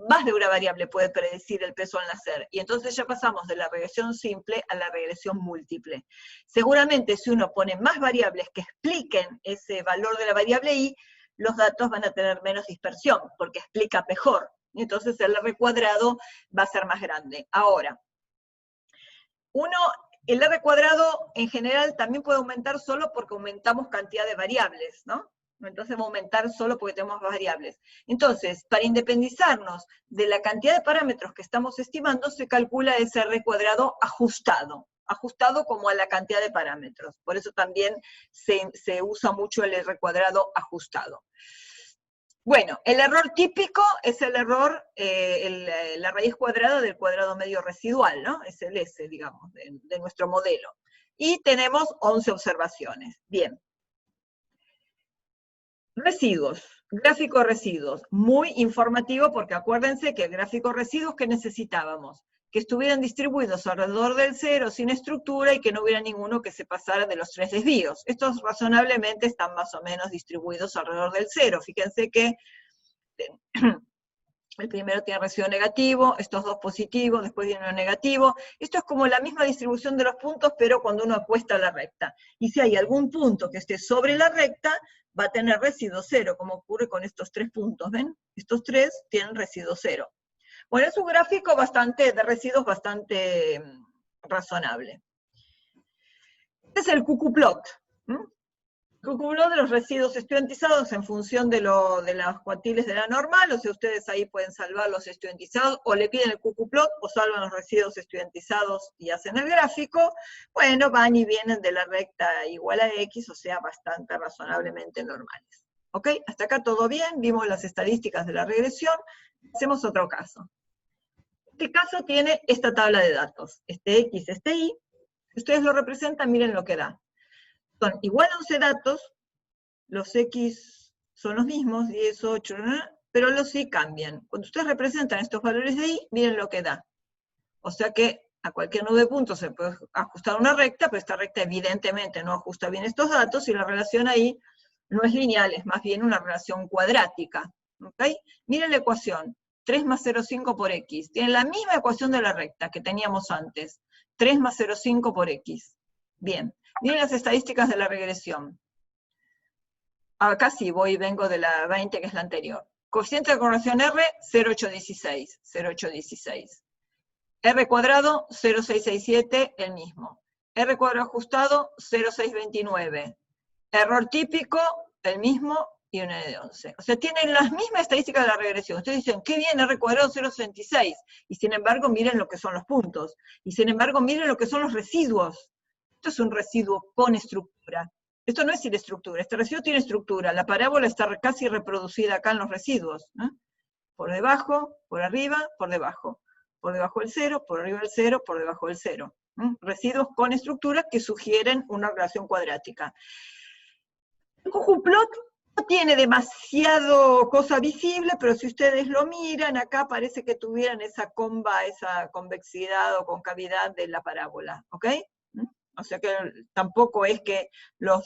más de una variable puede predecir el peso al nacer, y entonces ya pasamos de la regresión simple a la regresión múltiple. Seguramente si uno pone más variables que expliquen ese valor de la variable Y, los datos van a tener menos dispersión, porque explica mejor. Entonces el R cuadrado va a ser más grande. Ahora, el R cuadrado en general también puede aumentar solo porque aumentamos cantidad de variables, ¿no? Entonces va a aumentar solo porque tenemos variables. Entonces, para independizarnos de la cantidad de parámetros que estamos estimando, se calcula ese R cuadrado ajustado como a la cantidad de parámetros. Por eso también se usa mucho el R cuadrado ajustado. Bueno, el error típico es el error, la raíz cuadrada del cuadrado medio residual, ¿no? Es el S, digamos, de nuestro modelo. Y tenemos 11 observaciones. Bien. Residuos, gráfico de residuos, muy informativo porque acuérdense que el gráfico de residuos que necesitábamos, que estuvieran distribuidos alrededor del cero sin estructura y que no hubiera ninguno que se pasara de los 3 desvíos. Estos razonablemente están más o menos distribuidos alrededor del cero. Fíjense que el primero tiene residuo negativo, estos dos positivos, después viene uno negativo. Esto es como la misma distribución de los puntos, pero cuando uno apuesta la recta. Y si hay algún punto que esté sobre la recta, va a tener residuo cero, como ocurre con estos 3 puntos, ¿ven? Estos 3 tienen residuo cero. Bueno, es un gráfico de residuos bastante razonable. Este es el cucuplot. Cucuplot de los residuos estudiantizados en función de las cuantiles de la normal, o sea, ustedes ahí pueden salvar los estudiantizados, o le piden el cucuplot, o salvan los residuos estudiantizados y hacen el gráfico. Bueno, van y vienen de la recta igual a X, o sea, bastante razonablemente normales. ¿Ok? Hasta acá todo bien, vimos las estadísticas de la regresión. Hacemos otro caso. Este caso tiene esta tabla de datos, este X, este Y. Si ustedes lo representan, miren lo que da. Son igual a 11 datos, los X son los mismos, 10, 8, pero los Y cambian. Cuando ustedes representan estos valores de Y, miren lo que da. O sea que a cualquier nudo de puntos se puede ajustar una recta, pero esta recta evidentemente no ajusta bien estos datos, y la relación ahí no es lineal, es más bien una relación cuadrática. ¿Okay? Miren la ecuación, 3 más 0,5 por X. Tiene la misma ecuación de la recta que teníamos antes, 3 más 0,5 por X. Bien, miren las estadísticas de la regresión. Acá sí, vengo de la 20, que es la anterior. Coeficiente de correlación R, 0,816, 0,816. R cuadrado, 0,667, el mismo. R cuadrado ajustado, 0,629. Error típico, el mismo, y un N de 11. O sea, tienen las mismas estadísticas de la regresión. Ustedes dicen, qué bien, R cuadrado 0,66. Y sin embargo, miren lo que son los puntos. Y sin embargo, miren lo que son los residuos. Esto es un residuo con estructura. Esto no es sin estructura. Este residuo tiene estructura. La parábola está casi reproducida acá en los residuos. Por debajo, por arriba, por debajo. Por debajo del cero, por arriba del cero, por debajo del cero. Residuos con estructura que sugieren una relación cuadrática. El cucuplot no tiene demasiado cosa visible, pero si ustedes lo miran, acá parece que tuvieran esa convexidad o concavidad de la parábola, ¿ok? O sea que tampoco es que los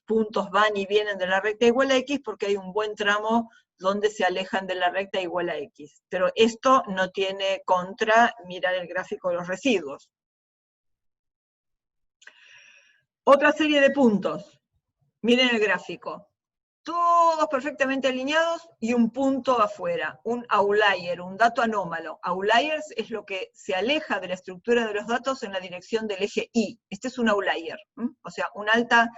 puntos van y vienen de la recta igual a X, porque hay un buen tramo donde se alejan de la recta igual a X. Pero esto no tiene contra mirar el gráfico de los residuos. Otra serie de puntos. Miren el gráfico. Todos perfectamente alineados y un punto afuera, un outlier, un dato anómalo. Outliers es lo que se aleja de la estructura de los datos en la dirección del eje Y. Este es un outlier, o sea, una alta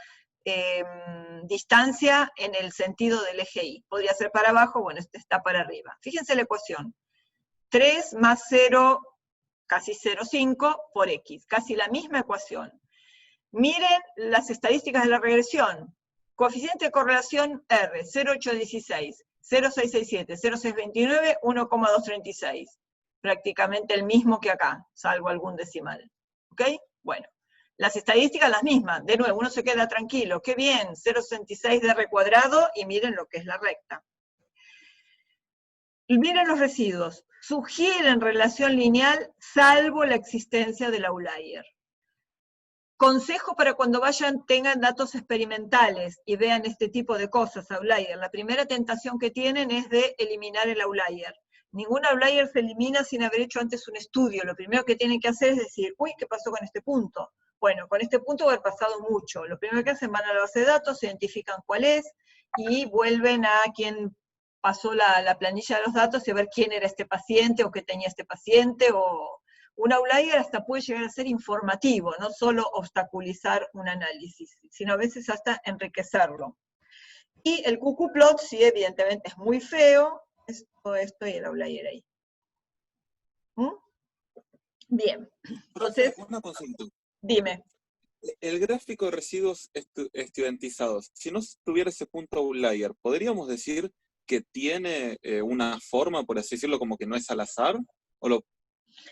distancia en el sentido del eje Y. Podría ser para abajo, bueno, este está para arriba. Fíjense la ecuación. 3 más 0, casi 0,5 por X, casi la misma ecuación. Miren las estadísticas de la regresión. Coeficiente de correlación R, 0,816, 0,667, 0,629, 1,236. Prácticamente el mismo que acá, salvo algún decimal. ¿Ok? Bueno, las estadísticas las mismas. De nuevo, uno se queda tranquilo. ¡Qué bien! 0,66 de R cuadrado, y miren lo que es la recta. Y miren los residuos. Sugieren relación lineal, salvo la existencia del outlier. Consejo para cuando tengan datos experimentales y vean este tipo de cosas, outlier. La primera tentación que tienen es de eliminar el outlier. Ningún outlier se elimina sin haber hecho antes un estudio. Lo primero que tienen que hacer es decir, uy, ¿qué pasó con este punto? Bueno, con este punto va a haber pasado mucho. Lo primero que hacen, van a la base de datos, identifican cuál es, y vuelven a quien pasó la planilla de los datos y a ver quién era este paciente, o qué tenía este paciente, o... Un outlier hasta puede llegar a ser informativo, no solo obstaculizar un análisis, sino a veces hasta enriquecerlo. Y el cucuplot, sí, evidentemente es muy feo, es todo esto y el outlier ahí. Bien, entonces... Una consulta. Dime. El gráfico de residuos estudiantizados, si no tuviera ese punto outlier, ¿podríamos decir que tiene una forma, por así decirlo, como que no es al azar?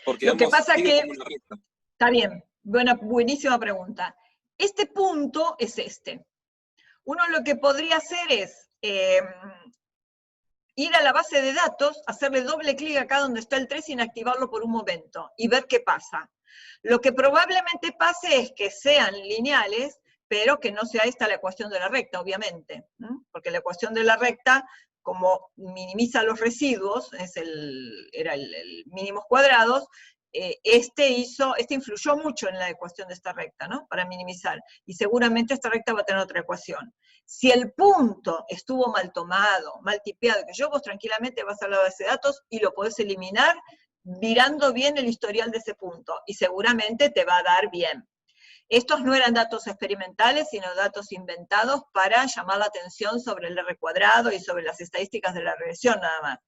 Porque, Lo que digamos, pasa sigue que, como una recta. está bien, buenísima pregunta. Este punto es este. Uno lo que podría hacer es ir a la base de datos, hacerle doble clic acá donde está el 3 y inactivarlo por un momento y ver qué pasa. Lo que probablemente pase es que sean lineales, pero que no sea esta la ecuación de la recta, obviamente, ¿no? Porque la ecuación de la recta, como minimiza los residuos, era el mínimos cuadrados, este influyó mucho en la ecuación de esta recta, ¿no? Para minimizar. Y seguramente esta recta va a tener otra ecuación. Si el punto estuvo mal tomado, mal tipeado, vos tranquilamente vas a la base de datos y lo podés eliminar mirando bien el historial de ese punto, y seguramente te va a dar bien. Estos no eran datos experimentales, sino datos inventados para llamar la atención sobre el R cuadrado y sobre las estadísticas de la regresión nada más.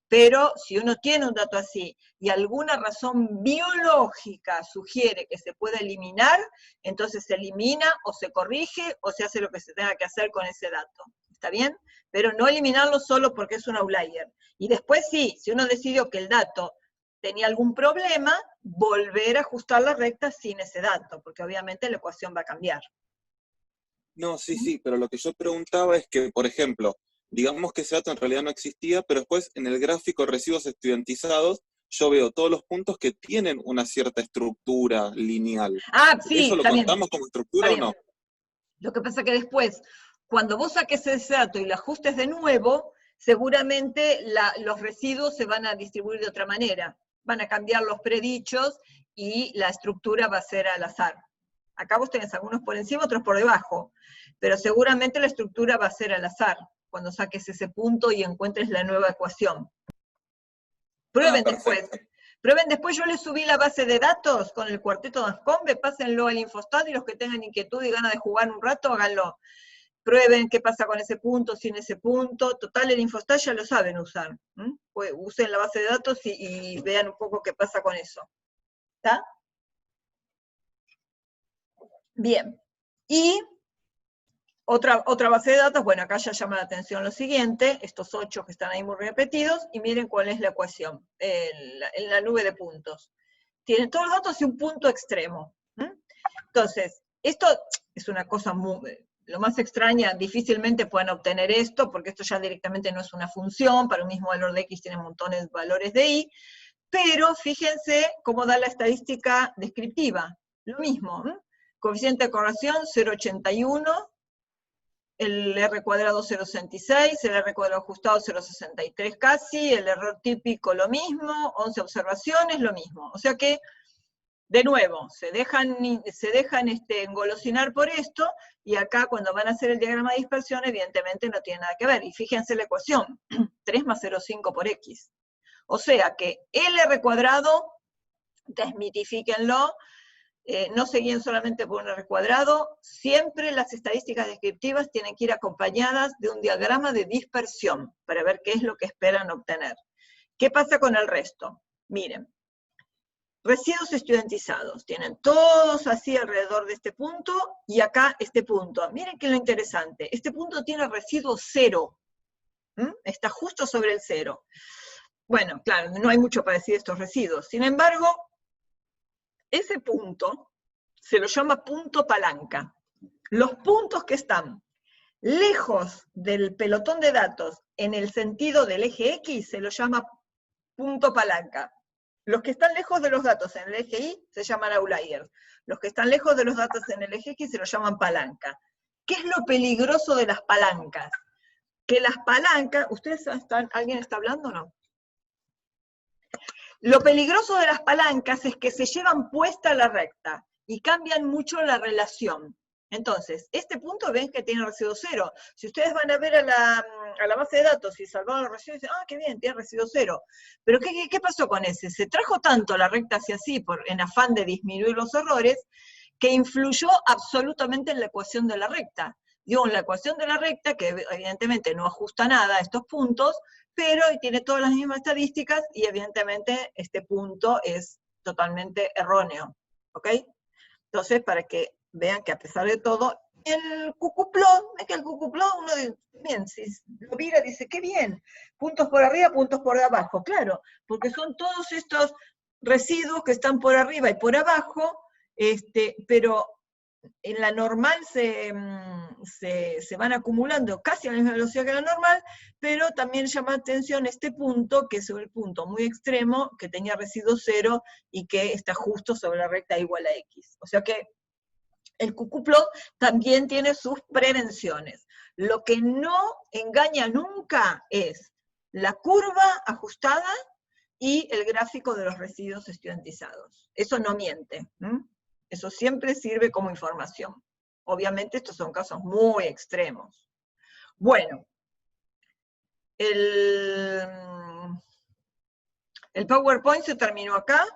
Pero si uno tiene un dato así y alguna razón biológica sugiere que se puede eliminar, entonces se elimina o se corrige o se hace lo que se tenga que hacer con ese dato. ¿Está bien? Pero no eliminarlo solo porque es un outlier. Y después sí, si uno decidió que el dato tenía algún problema, volver a ajustar la recta sin ese dato, porque obviamente la ecuación va a cambiar. No, sí, pero lo que yo preguntaba es que, por ejemplo, digamos que ese dato en realidad no existía, pero después en el gráfico de residuos estudiantizados yo veo todos los puntos que tienen una cierta estructura lineal. Ah, sí, ¿Eso lo está bien, contamos como está estructura o bien. no? Lo que pasa es que después, cuando vos saques ese dato y lo ajustes de nuevo, seguramente los residuos se van a distribuir de otra manera. Van a cambiar los predichos y la estructura va a ser al azar. Acá vos tenés algunos por encima, otros por debajo, pero seguramente la estructura va a ser al azar cuando saques ese punto y encuentres la nueva ecuación. Prueben después. Prueben después, yo les subí la base de datos con el cuarteto de Ascombe, pásenlo al Infostat y los que tengan inquietud y ganas de jugar un rato, háganlo. Prueben qué pasa con ese punto, sin ese punto. Total, el Infostat ya lo saben usar. Pues usen la base de datos y vean un poco qué pasa con eso. ¿Está? Bien. Y otra base de datos, bueno, acá ya llama la atención lo siguiente, estos 8 que están ahí muy repetidos, y miren cuál es la ecuación, en la nube de puntos. Tienen todos los datos y un punto extremo. Entonces, esto es una cosa lo más extraña, difícilmente pueden obtener esto, porque esto ya directamente no es una función, para un mismo valor de x tiene montones de valores de y, pero fíjense cómo da la estadística descriptiva, lo mismo, coeficiente de correlación 0,81, el R cuadrado 0,66, el R cuadrado ajustado 0,63 casi, el error típico lo mismo, 11 observaciones, lo mismo. O sea que, de nuevo, se dejan engolosinar por esto, y acá cuando van a hacer el diagrama de dispersión, evidentemente no tiene nada que ver. Y fíjense la ecuación, 3 más 0,5 por X. O sea que el R cuadrado, desmitifíquenlo, no se guíen solamente por un R cuadrado, siempre las estadísticas descriptivas tienen que ir acompañadas de un diagrama de dispersión, para ver qué es lo que esperan obtener. ¿Qué pasa con el resto? Miren, residuos estudiantizados, tienen todos así alrededor de este punto, y acá este punto. Miren qué es lo interesante, este punto tiene residuo 0, está justo sobre el 0. Bueno, claro, no hay mucho para decir de estos residuos, sin embargo, ese punto se lo llama punto palanca. Los puntos que están lejos del pelotón de datos en el sentido del eje X se lo llama punto palanca. Los que están lejos de los datos en el eje Y se llaman outliers. Los que están lejos de los datos en el eje X se lo llaman palanca. ¿Qué es lo peligroso de las palancas? Que las palancas, ¿alguien está hablando o no? Lo peligroso de las palancas es que se llevan puesta la recta y cambian mucho la relación. Entonces, este punto ven que tiene residuo 0. Si ustedes van a ver a la base de datos y salvaron los residuos, dicen, qué bien, tiene residuo 0. Pero ¿qué pasó con ese? Se trajo tanto la recta hacia sí en afán de disminuir los errores, que influyó absolutamente en la ecuación de la recta. Digo, en la ecuación de la recta, que evidentemente no ajusta nada a estos puntos, pero tiene todas las mismas estadísticas, y evidentemente este punto es totalmente erróneo, ¿ok? Entonces, para que vean que a pesar de todo, el cucuplot, ve que el cucuplot, uno dice, bien, si lo mira, dice, qué bien, puntos por arriba, puntos por abajo, claro, porque son todos estos residuos que están por arriba y por abajo, pero en la normal se van acumulando casi a la misma velocidad que la normal, pero también llama atención este punto, que es el punto muy extremo, que tenía residuo cero y que está justo sobre la recta igual a X. O sea que el cucuplot también tiene sus prevenciones. Lo que no engaña nunca es la curva ajustada y el gráfico de los residuos estudiantizados. Eso no miente. Eso siempre sirve como información. Obviamente estos son casos muy extremos. Bueno, el PowerPoint se terminó acá.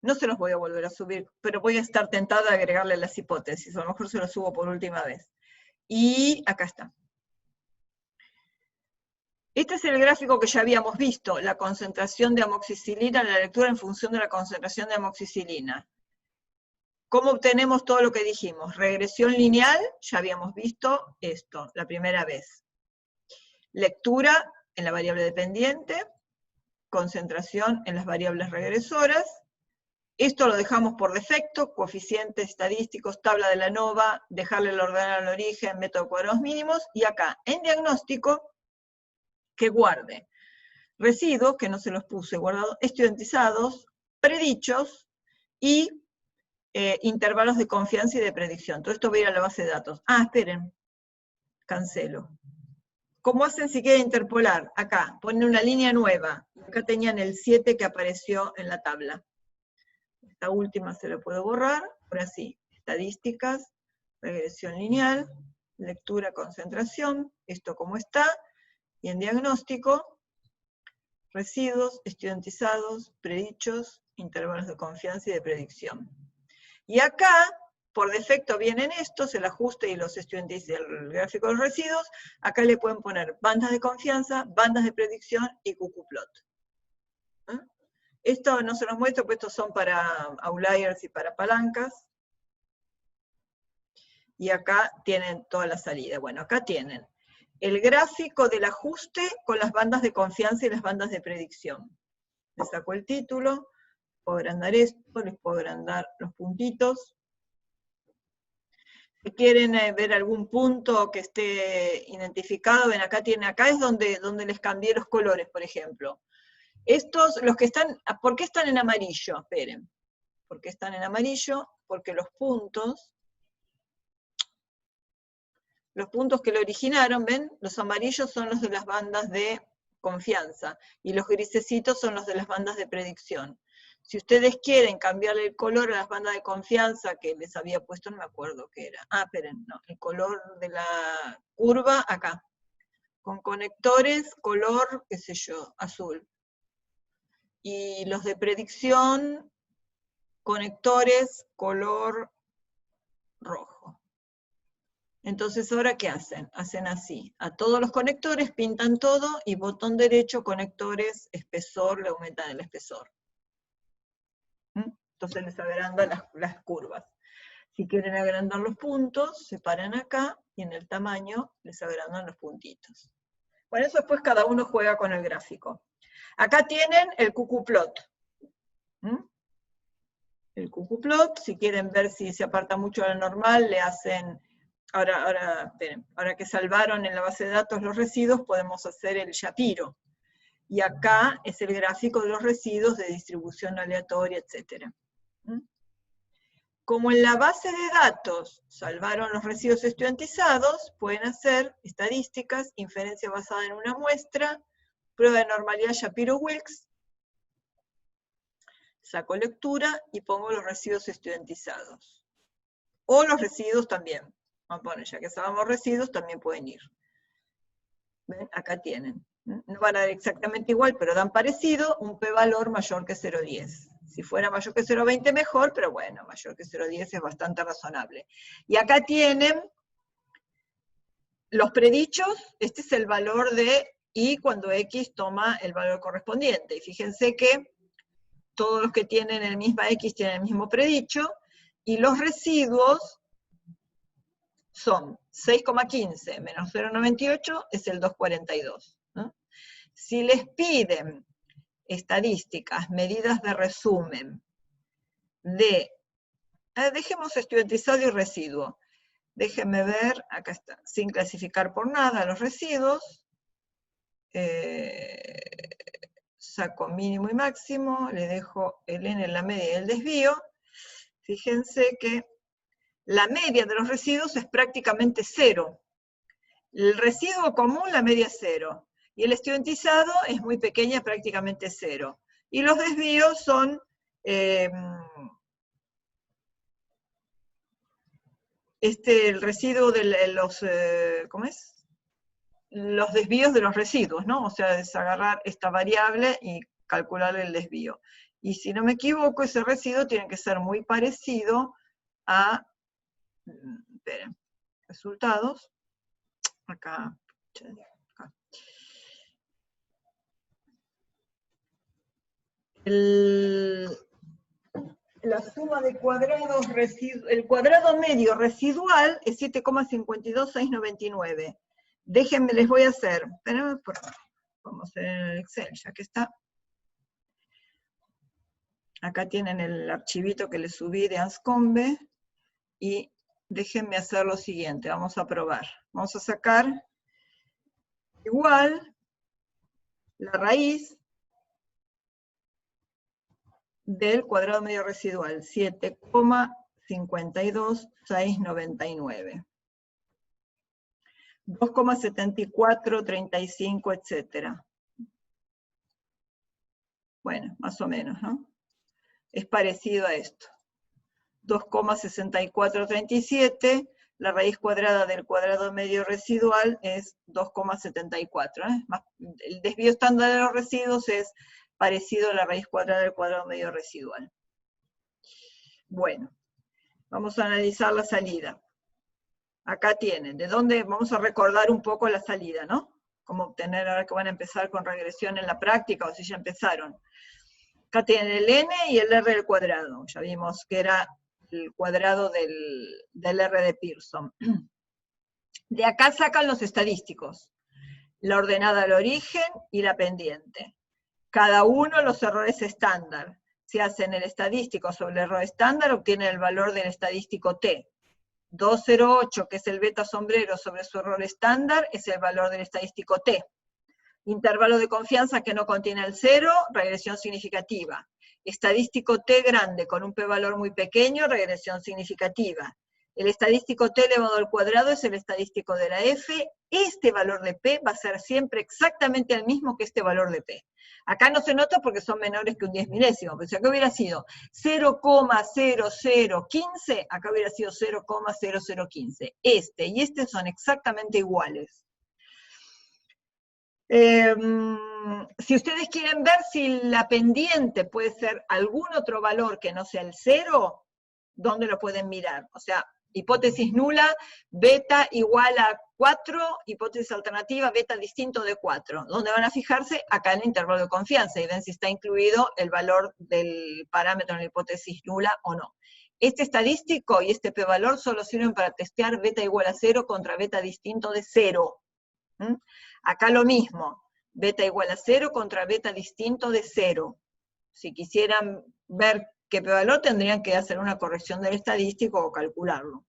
No se los voy a volver a subir, pero voy a estar tentada a agregarle las hipótesis. A lo mejor se los subo por última vez. Y acá está. Este es el gráfico que ya habíamos visto, la concentración de amoxicilina en la lectura en función de la concentración de amoxicilina. ¿Cómo obtenemos todo lo que dijimos? Regresión lineal, ya habíamos visto esto la primera vez. Lectura en la variable dependiente, concentración en las variables regresoras. Esto lo dejamos por defecto, coeficientes estadísticos, tabla de la ANOVA, dejarle el ordenador al origen, método de cuadrados mínimos, y acá, en diagnóstico, que guarde residuos, que no se los puse guardados, estudiantizados, predichos y intervalos de confianza y de predicción. Todo esto va a ir a la base de datos. Ah, esperen, cancelo. ¿Cómo hacen si quieren interpolar? Acá, ponen una línea nueva. Acá tenían el 7 que apareció en la tabla. Esta última se la puedo borrar. Ahora sí, estadísticas, regresión lineal, lectura, concentración, esto como está, y en diagnóstico, residuos, estudiantizados, predichos, intervalos de confianza y de predicción. Y acá, por defecto vienen estos, el ajuste y los estudiantes, el gráfico de los residuos. Acá le pueden poner bandas de confianza, bandas de predicción y cucuplot. Esto no se los muestro, pues estos son para outliers y para palancas. Y acá tienen toda la salida. Bueno, acá tienen el gráfico del ajuste con las bandas de confianza y las bandas de predicción. Les saco el título, puedo agrandar esto, les puedo agrandar los puntitos. Si quieren ver algún punto que esté identificado, ven acá es donde les cambié los colores, por ejemplo. Estos, los que están, ¿por qué están en amarillo? Esperen. ¿Por qué están en amarillo? Porque los puntos que lo originaron, ¿ven? Los amarillos son los de las bandas de confianza, y los grisecitos son los de las bandas de predicción. Si ustedes quieren cambiarle el color a las bandas de confianza que les había puesto, no me acuerdo qué era. Ah, esperen, no, el color de la curva acá. Con conectores, color, qué sé yo, azul. Y los de predicción, conectores, color rojo. Entonces, ¿ahora qué hacen? Hacen así. A todos los conectores pintan todo y botón derecho, conectores, espesor, le aumentan el espesor. Entonces les agrandan las curvas. Si quieren agrandar los puntos, se paran acá y en el tamaño les agrandan los puntitos. Bueno, eso después cada uno juega con el gráfico. Acá tienen el cucuplot. El cucuplot, si quieren ver si se aparta mucho de la normal, le hacen... Ahora que salvaron en la base de datos los residuos, podemos hacer el Shapiro. Y acá es el gráfico de los residuos de distribución aleatoria, etc. Como en la base de datos salvaron los residuos estudiantizados, pueden hacer estadísticas, inferencia basada en una muestra, prueba de normalidad Shapiro-Wilks, saco lectura y pongo los residuos estudiantizados. O los residuos también. Vamos a poner, ya que sabemos residuos, también pueden ir. ¿Ven? Acá tienen. No van a dar exactamente igual, pero dan parecido, un p-valor mayor que 0,10. Si fuera mayor que 0,20 mejor, pero bueno, mayor que 0,10 es bastante razonable. Y acá tienen los predichos, este es el valor de y cuando x toma el valor correspondiente. Y fíjense que todos los que tienen el mismo x tienen el mismo predicho, y los residuos son 6,15 menos 0,98 es el 2,42. ¿No? Si les piden estadísticas, medidas de resumen, dejemos estudiantizado y residuo. Déjenme ver, acá está, sin clasificar por nada los residuos. Saco mínimo y máximo, le dejo el n en la media y el desvío. Fíjense que la media de los residuos es prácticamente 0. El residuo común, la media es 0. Y el estudiantizado es muy pequeña, prácticamente 0. Y los desvíos son el residuo de los, ¿cómo es? Los desvíos de los residuos, ¿no? O sea, es agarrar esta variable y calcular el desvío. Y si no me equivoco, ese residuo tiene que ser muy parecido a, esperen, resultados, acá. La suma de cuadrados, el cuadrado medio residual es 7,52699. Déjenme, les voy a hacer, vamos a hacer en el Excel, ya que está. Acá tienen el archivito que les subí de Anscombe, y déjenme hacer lo siguiente, vamos a probar. Vamos a sacar igual la raíz del cuadrado medio residual, 7,52699. 2,7435, etcétera. Bueno, más o menos, ¿no? Es parecido a esto. 2,6437, la raíz cuadrada del cuadrado medio residual es 2,74. El desvío estándar de los residuos es parecido a la raíz cuadrada del cuadrado medio residual. Bueno, vamos a analizar la salida. Acá tienen, ¿de dónde? Vamos a recordar un poco la salida, ¿no? Cómo obtener, ahora que van a empezar con regresión en la práctica, o si ya empezaron. Acá tienen el n y el r al cuadrado. Ya vimos que era el cuadrado del r de Pearson. De acá sacan los estadísticos. La ordenada al origen y la pendiente. Cada uno los errores estándar. Si hacen el estadístico sobre el error estándar, obtienen el valor del estadístico t. 208, que es el beta sombrero sobre su error estándar, es el valor del estadístico t. Intervalo de confianza que no contiene el 0, regresión significativa. Estadístico t grande con un p-valor muy pequeño, regresión significativa. El estadístico t elevado al cuadrado es el estadístico de la f. Este valor de p va a ser siempre exactamente el mismo que este valor de p. Acá no se nota porque son menores que un 10 milésimo, pero si acá hubiera sido 0,0015, acá hubiera sido 0,0015. Este y este son exactamente iguales. Si ustedes quieren ver si la pendiente puede ser algún otro valor que no sea el 0, ¿dónde lo pueden mirar? O sea, hipótesis nula, beta igual a 4, hipótesis alternativa, beta distinto de 4. ¿Dónde van a fijarse? Acá en el intervalo de confianza, y ven si está incluido el valor del parámetro en la hipótesis nula o no. Este estadístico y este p-valor solo sirven para testear beta igual a 0 contra beta distinto de 0. Acá lo mismo, beta igual a 0 contra beta distinto de 0. Si quisieran ver qué p-valor, tendrían que hacer una corrección del estadístico o calcularlo.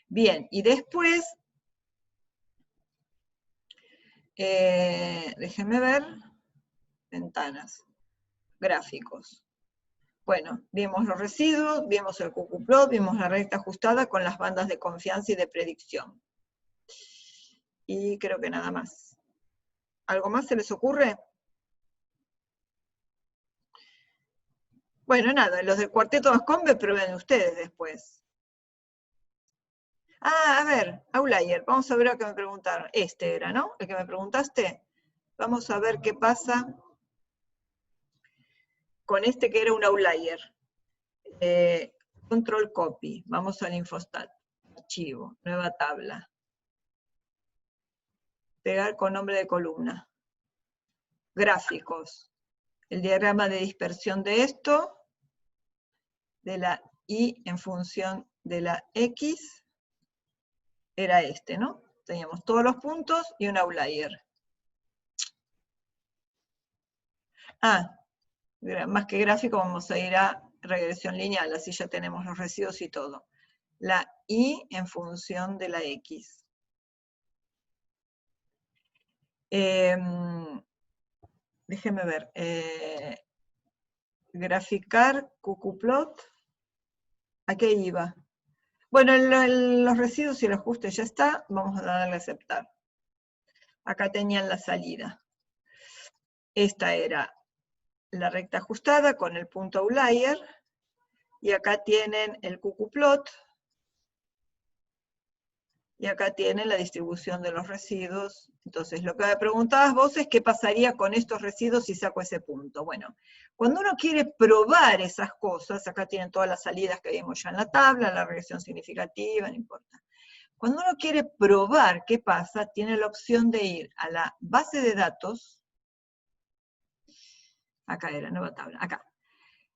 Bien, y después, déjenme ver, ventanas, gráficos. Bueno, vimos los residuos, vimos el QQplot, vimos la recta ajustada con las bandas de confianza y de predicción. Y creo que nada más. ¿Algo más se les ocurre? Bueno, nada, los del cuarteto de Anscombe prueben ustedes después. Ah, a ver, outlier, vamos a ver lo que me preguntaron. Este era, ¿no? El que me preguntaste. Vamos a ver qué pasa con este que era un outlier. Control copy, vamos al infostat. Archivo, nueva tabla. Pegar con nombre de columna. Gráficos. El diagrama de dispersión de esto, de la Y en función de la X, era este, ¿no? Teníamos todos los puntos y un outlier. Más que gráfico vamos a ir a regresión lineal, así ya tenemos los residuos y todo. La y en función de la x. Déjenme ver. Graficar qqplot. ¿A qué iba? Bueno, los residuos y el ajuste ya está. Vamos a darle a aceptar. Acá tenían la salida. Esta era la recta ajustada con el punto outlier. Y acá tienen el qqplot. Y acá tienen la distribución de los residuos. Entonces, lo que me preguntabas vos es qué pasaría con estos residuos si saco ese punto. Bueno, cuando uno quiere probar esas cosas, acá tienen todas las salidas que vimos ya en la tabla, la regresión significativa, no importa. Cuando uno quiere probar qué pasa, tiene la opción de ir a la base de datos. Acá era, nueva tabla, acá.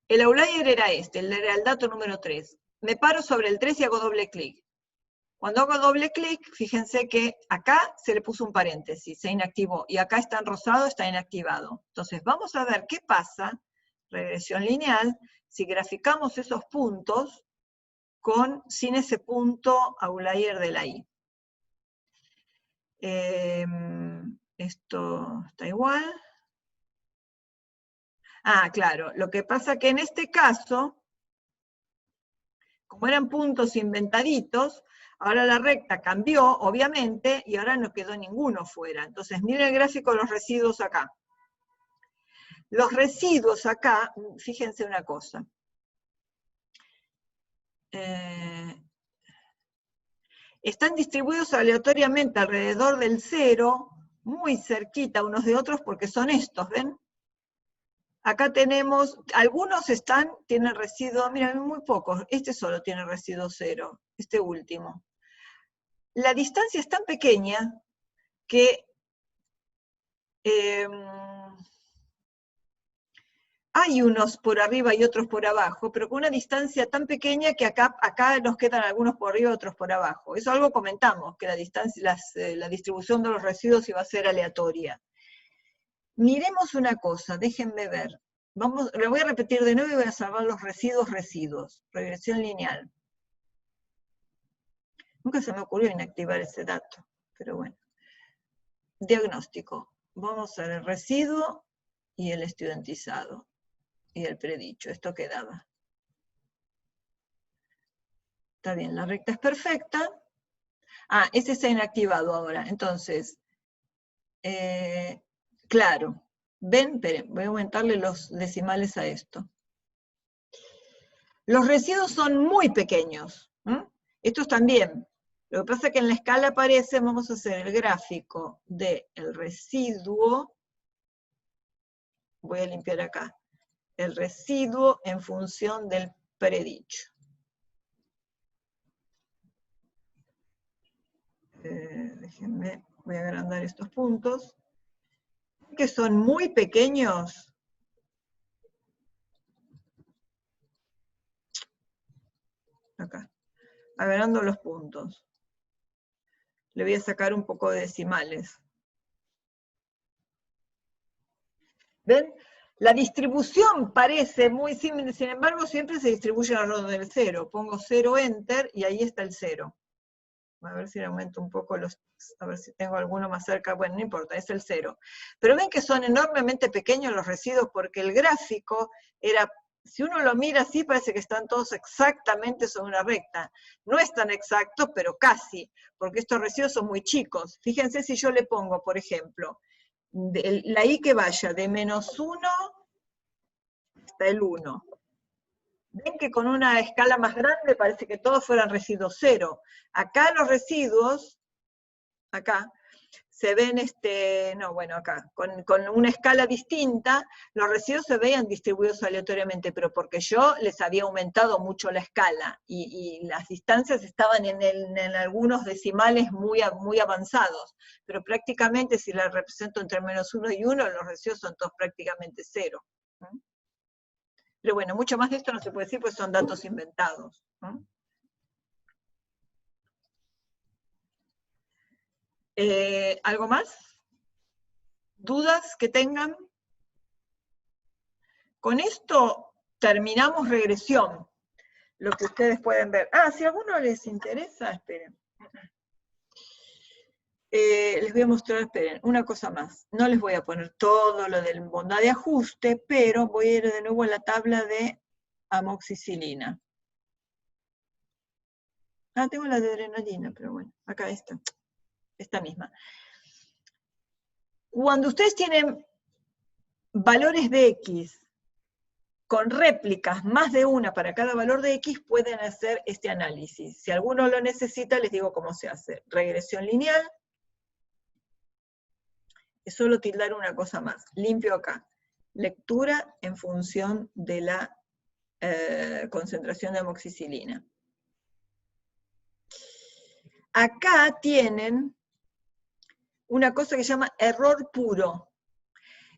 El outlier era este, era el dato número 3. Me paro sobre el 3 y hago doble clic. Cuando hago doble clic, fíjense que acá se le puso un paréntesis, se inactivó, y acá está en rosado, está inactivado. Entonces, vamos a ver qué pasa, regresión lineal, si graficamos esos puntos sin ese punto outlier de la i. Esto está igual. Claro, lo que pasa que en este caso, como eran puntos inventaditos, ahora la recta cambió, obviamente, y ahora no quedó ninguno fuera. Entonces, miren el gráfico de los residuos acá. Los residuos acá, fíjense una cosa. Están distribuidos aleatoriamente alrededor del 0, muy cerquita unos de otros, porque son estos, ¿ven? Acá tenemos, algunos tienen residuo, miren, muy pocos. Este solo tiene residuo 0, este último. La distancia es tan pequeña que hay unos por arriba y otros por abajo, pero con una distancia tan pequeña que acá nos quedan algunos por arriba y otros por abajo. Eso algo comentamos, que la distribución de los residuos iba a ser aleatoria. Miremos una cosa, déjenme ver. Le voy a repetir de nuevo y voy a salvar los residuos. Regresión lineal. Nunca se me ocurrió inactivar ese dato, pero bueno. Diagnóstico. Vamos a ver el residuo y el estudiantizado. Y el predicho. Esto quedaba. Está bien, la recta es perfecta. Este está inactivado ahora. Entonces, claro. Ven, esperen, voy a aumentarle los decimales a esto. Los residuos son muy pequeños. Estos también. Lo que pasa es que en la escala aparece, vamos a hacer el gráfico del residuo. Voy a limpiar acá. El residuo en función del predicho. Déjenme, voy a agrandar estos puntos. Que son muy pequeños. Acá. Agrando los puntos. Le voy a sacar un poco de decimales. ¿Ven? La distribución parece muy simple, sin embargo siempre se distribuye alrededor del 0. Pongo 0, enter, y ahí está el 0. A ver si le aumento un poco a ver si tengo alguno más cerca. Bueno, no importa, es el 0. Pero ven que son enormemente pequeños los residuos porque el gráfico era, si uno lo mira así, parece que están todos exactamente sobre una recta. No es tan exacto, pero casi, porque estos residuos son muy chicos. Fíjense si yo le pongo, por ejemplo, la i que vaya de -1 hasta el 1. Ven que con una escala más grande parece que todos fueran residuos 0. Acá los residuos, acá, se ven, acá, con una escala distinta, los residuos se veían distribuidos aleatoriamente, pero porque yo les había aumentado mucho la escala, y las distancias estaban en algunos decimales muy avanzados, pero prácticamente si la represento entre -1 y 1, los residuos son todos prácticamente 0. Pero bueno, mucho más de esto no se puede decir, pues son datos inventados. ¿Algo más? ¿Dudas que tengan? Con esto terminamos regresión, lo que ustedes pueden ver. Si a alguno les interesa, esperen. Les voy a mostrar, esperen, una cosa más. No les voy a poner todo lo del bondad de ajuste, pero voy a ir de nuevo a la tabla de amoxicilina. Tengo la de adrenalina, pero bueno, acá está. Esta misma. Cuando ustedes tienen valores de X con réplicas, más de una para cada valor de X, pueden hacer este análisis. Si alguno lo necesita, les digo cómo se hace. Regresión lineal. Es solo tildar una cosa más. Limpio acá. Lectura en función de la concentración de amoxicilina. Acá tienen una cosa que se llama error puro.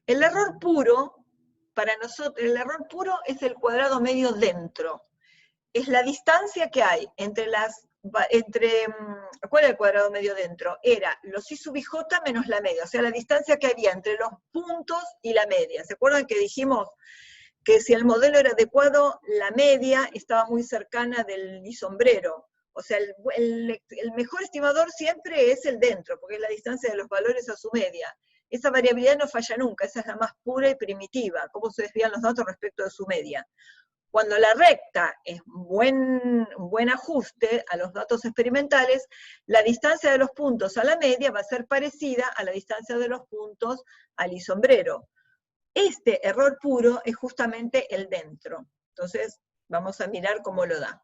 El error puro, para nosotros, el error puro es el cuadrado medio dentro. Es la distancia que hay entre ¿cuál era el cuadrado medio dentro? Era los I sub I j menos la media, o sea, la distancia que había entre los puntos y la media. ¿Se acuerdan que dijimos que si el modelo era adecuado, la media estaba muy cercana del I sombrero? O sea, el mejor estimador siempre es el dentro, porque es la distancia de los valores a su media. Esa variabilidad no falla nunca, esa es la más pura y primitiva, cómo se desvían los datos respecto de su media. Cuando la recta es un buen ajuste a los datos experimentales, la distancia de los puntos a la media va a ser parecida a la distancia de los puntos al I sombrero. Este error puro es justamente el dentro. Entonces, vamos a mirar cómo lo da.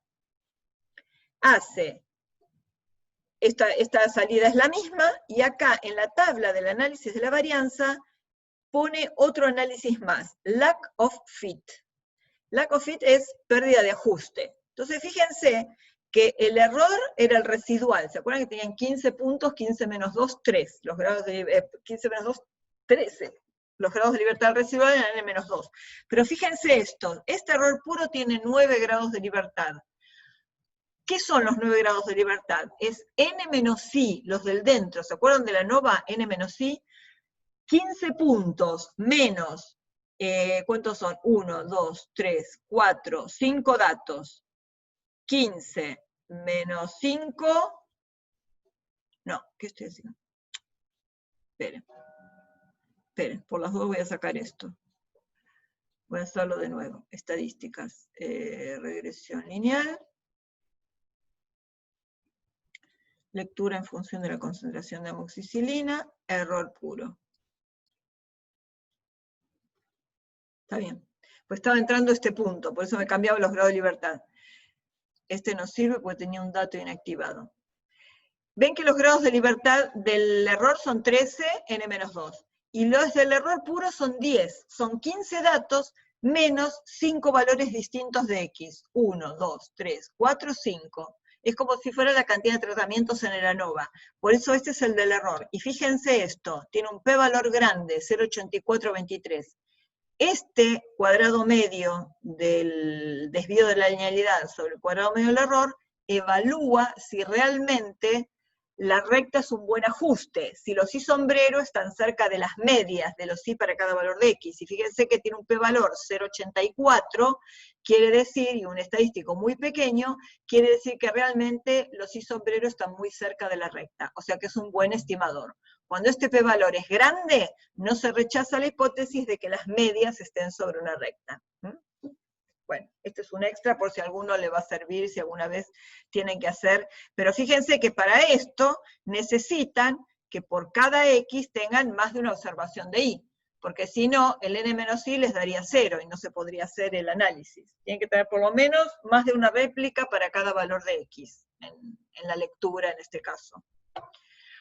Esta salida es la misma, y acá en la tabla del análisis de la varianza pone otro análisis más, lack of fit. Lack of fit es pérdida de ajuste. Entonces fíjense que el error era el residual. ¿Se acuerdan que tenían 15 puntos, 15 menos 2, 3? Los grados de 15 menos 2, 13. Los grados de libertad residual eran n menos 2. Pero fíjense esto, este error puro tiene 9 grados de libertad. ¿Qué son los 9 grados de libertad? Es n menos i, los del dentro. ¿Se acuerdan de la nova n menos i? 15 puntos menos, ¿cuántos son? 1, 2, 3, 4, 5 datos. 15 menos 5, no, ¿qué estoy haciendo? Esperen, por las dos voy a sacar esto. Voy a hacerlo de nuevo. Estadísticas, regresión lineal. Lectura en función de la concentración de amoxicilina, error puro. Está bien. Pues estaba entrando este punto, por eso me cambiaba los grados de libertad. Este no sirve porque tenía un dato inactivado. Ven que los grados de libertad del error son 13, n menos 2. Y los del error puro son 10. Son 15 datos menos 5 valores distintos de X. 1, 2, 3, 4, 5. Es como si fuera la cantidad de tratamientos en el ANOVA. Por eso este es el del error. Y fíjense esto, tiene un p-valor grande, 0,8423. Este cuadrado medio del desvío de la linealidad sobre el cuadrado medio del error evalúa si realmente la recta es un buen ajuste, si los I sombrero están cerca de las medias de los I para cada valor de X. Y fíjense que tiene un p-valor 0,84, quiere decir, y un estadístico muy pequeño, quiere decir que realmente los I sombrero están muy cerca de la recta, o sea que es un buen estimador. Cuando este p-valor es grande, no se rechaza la hipótesis de que las medias estén sobre una recta. Bueno, este es un extra por si a alguno le va a servir, si alguna vez tienen que hacer. Pero fíjense que para esto necesitan que por cada X tengan más de una observación de Y, porque si no, el n menos I les daría 0 y no se podría hacer el análisis. Tienen que tener por lo menos más de una réplica para cada valor de X, en la lectura en este caso.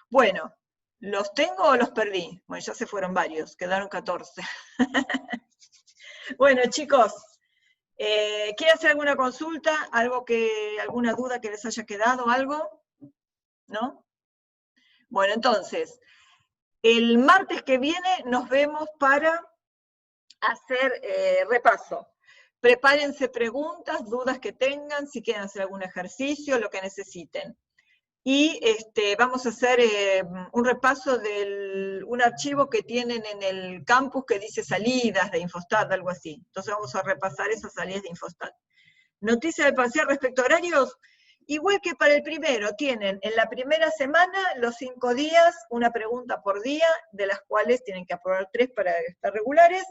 Bueno, ¿los tengo o los perdí? Bueno, ya se fueron varios, quedaron 14. Bueno, chicos, ¿quieren hacer alguna consulta? ¿Alguna duda que les haya quedado? ¿Algo? ¿No? Bueno, entonces, el martes que viene nos vemos para hacer repaso. Prepárense preguntas, dudas que tengan, si quieren hacer algún ejercicio, lo que necesiten. Y vamos a hacer un repaso de un archivo que tienen en el campus que dice salidas de Infostat, algo así. Entonces vamos a repasar esas salidas de Infostat. Noticia del parcial respecto a horarios, igual que para el primero, tienen en la primera semana los 5 días, una pregunta por día, de las cuales tienen que aprobar 3 para estar regulares,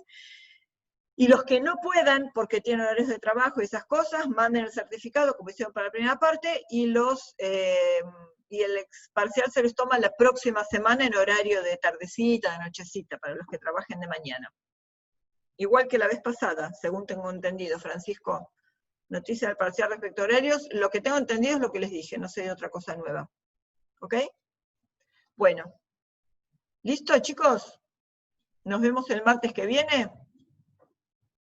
y los que no puedan, porque tienen horarios de trabajo y esas cosas, manden el certificado, como hicieron para la primera parte, y el parcial se les toma la próxima semana en horario de tardecita, de nochecita, para los que trabajen de mañana. Igual que la vez pasada, según tengo entendido, Francisco. Noticia del parcial respecto a horarios, lo que tengo entendido es lo que les dije, no sé de otra cosa nueva. ¿Ok? Bueno. ¿Listo, chicos? Nos vemos el martes que viene.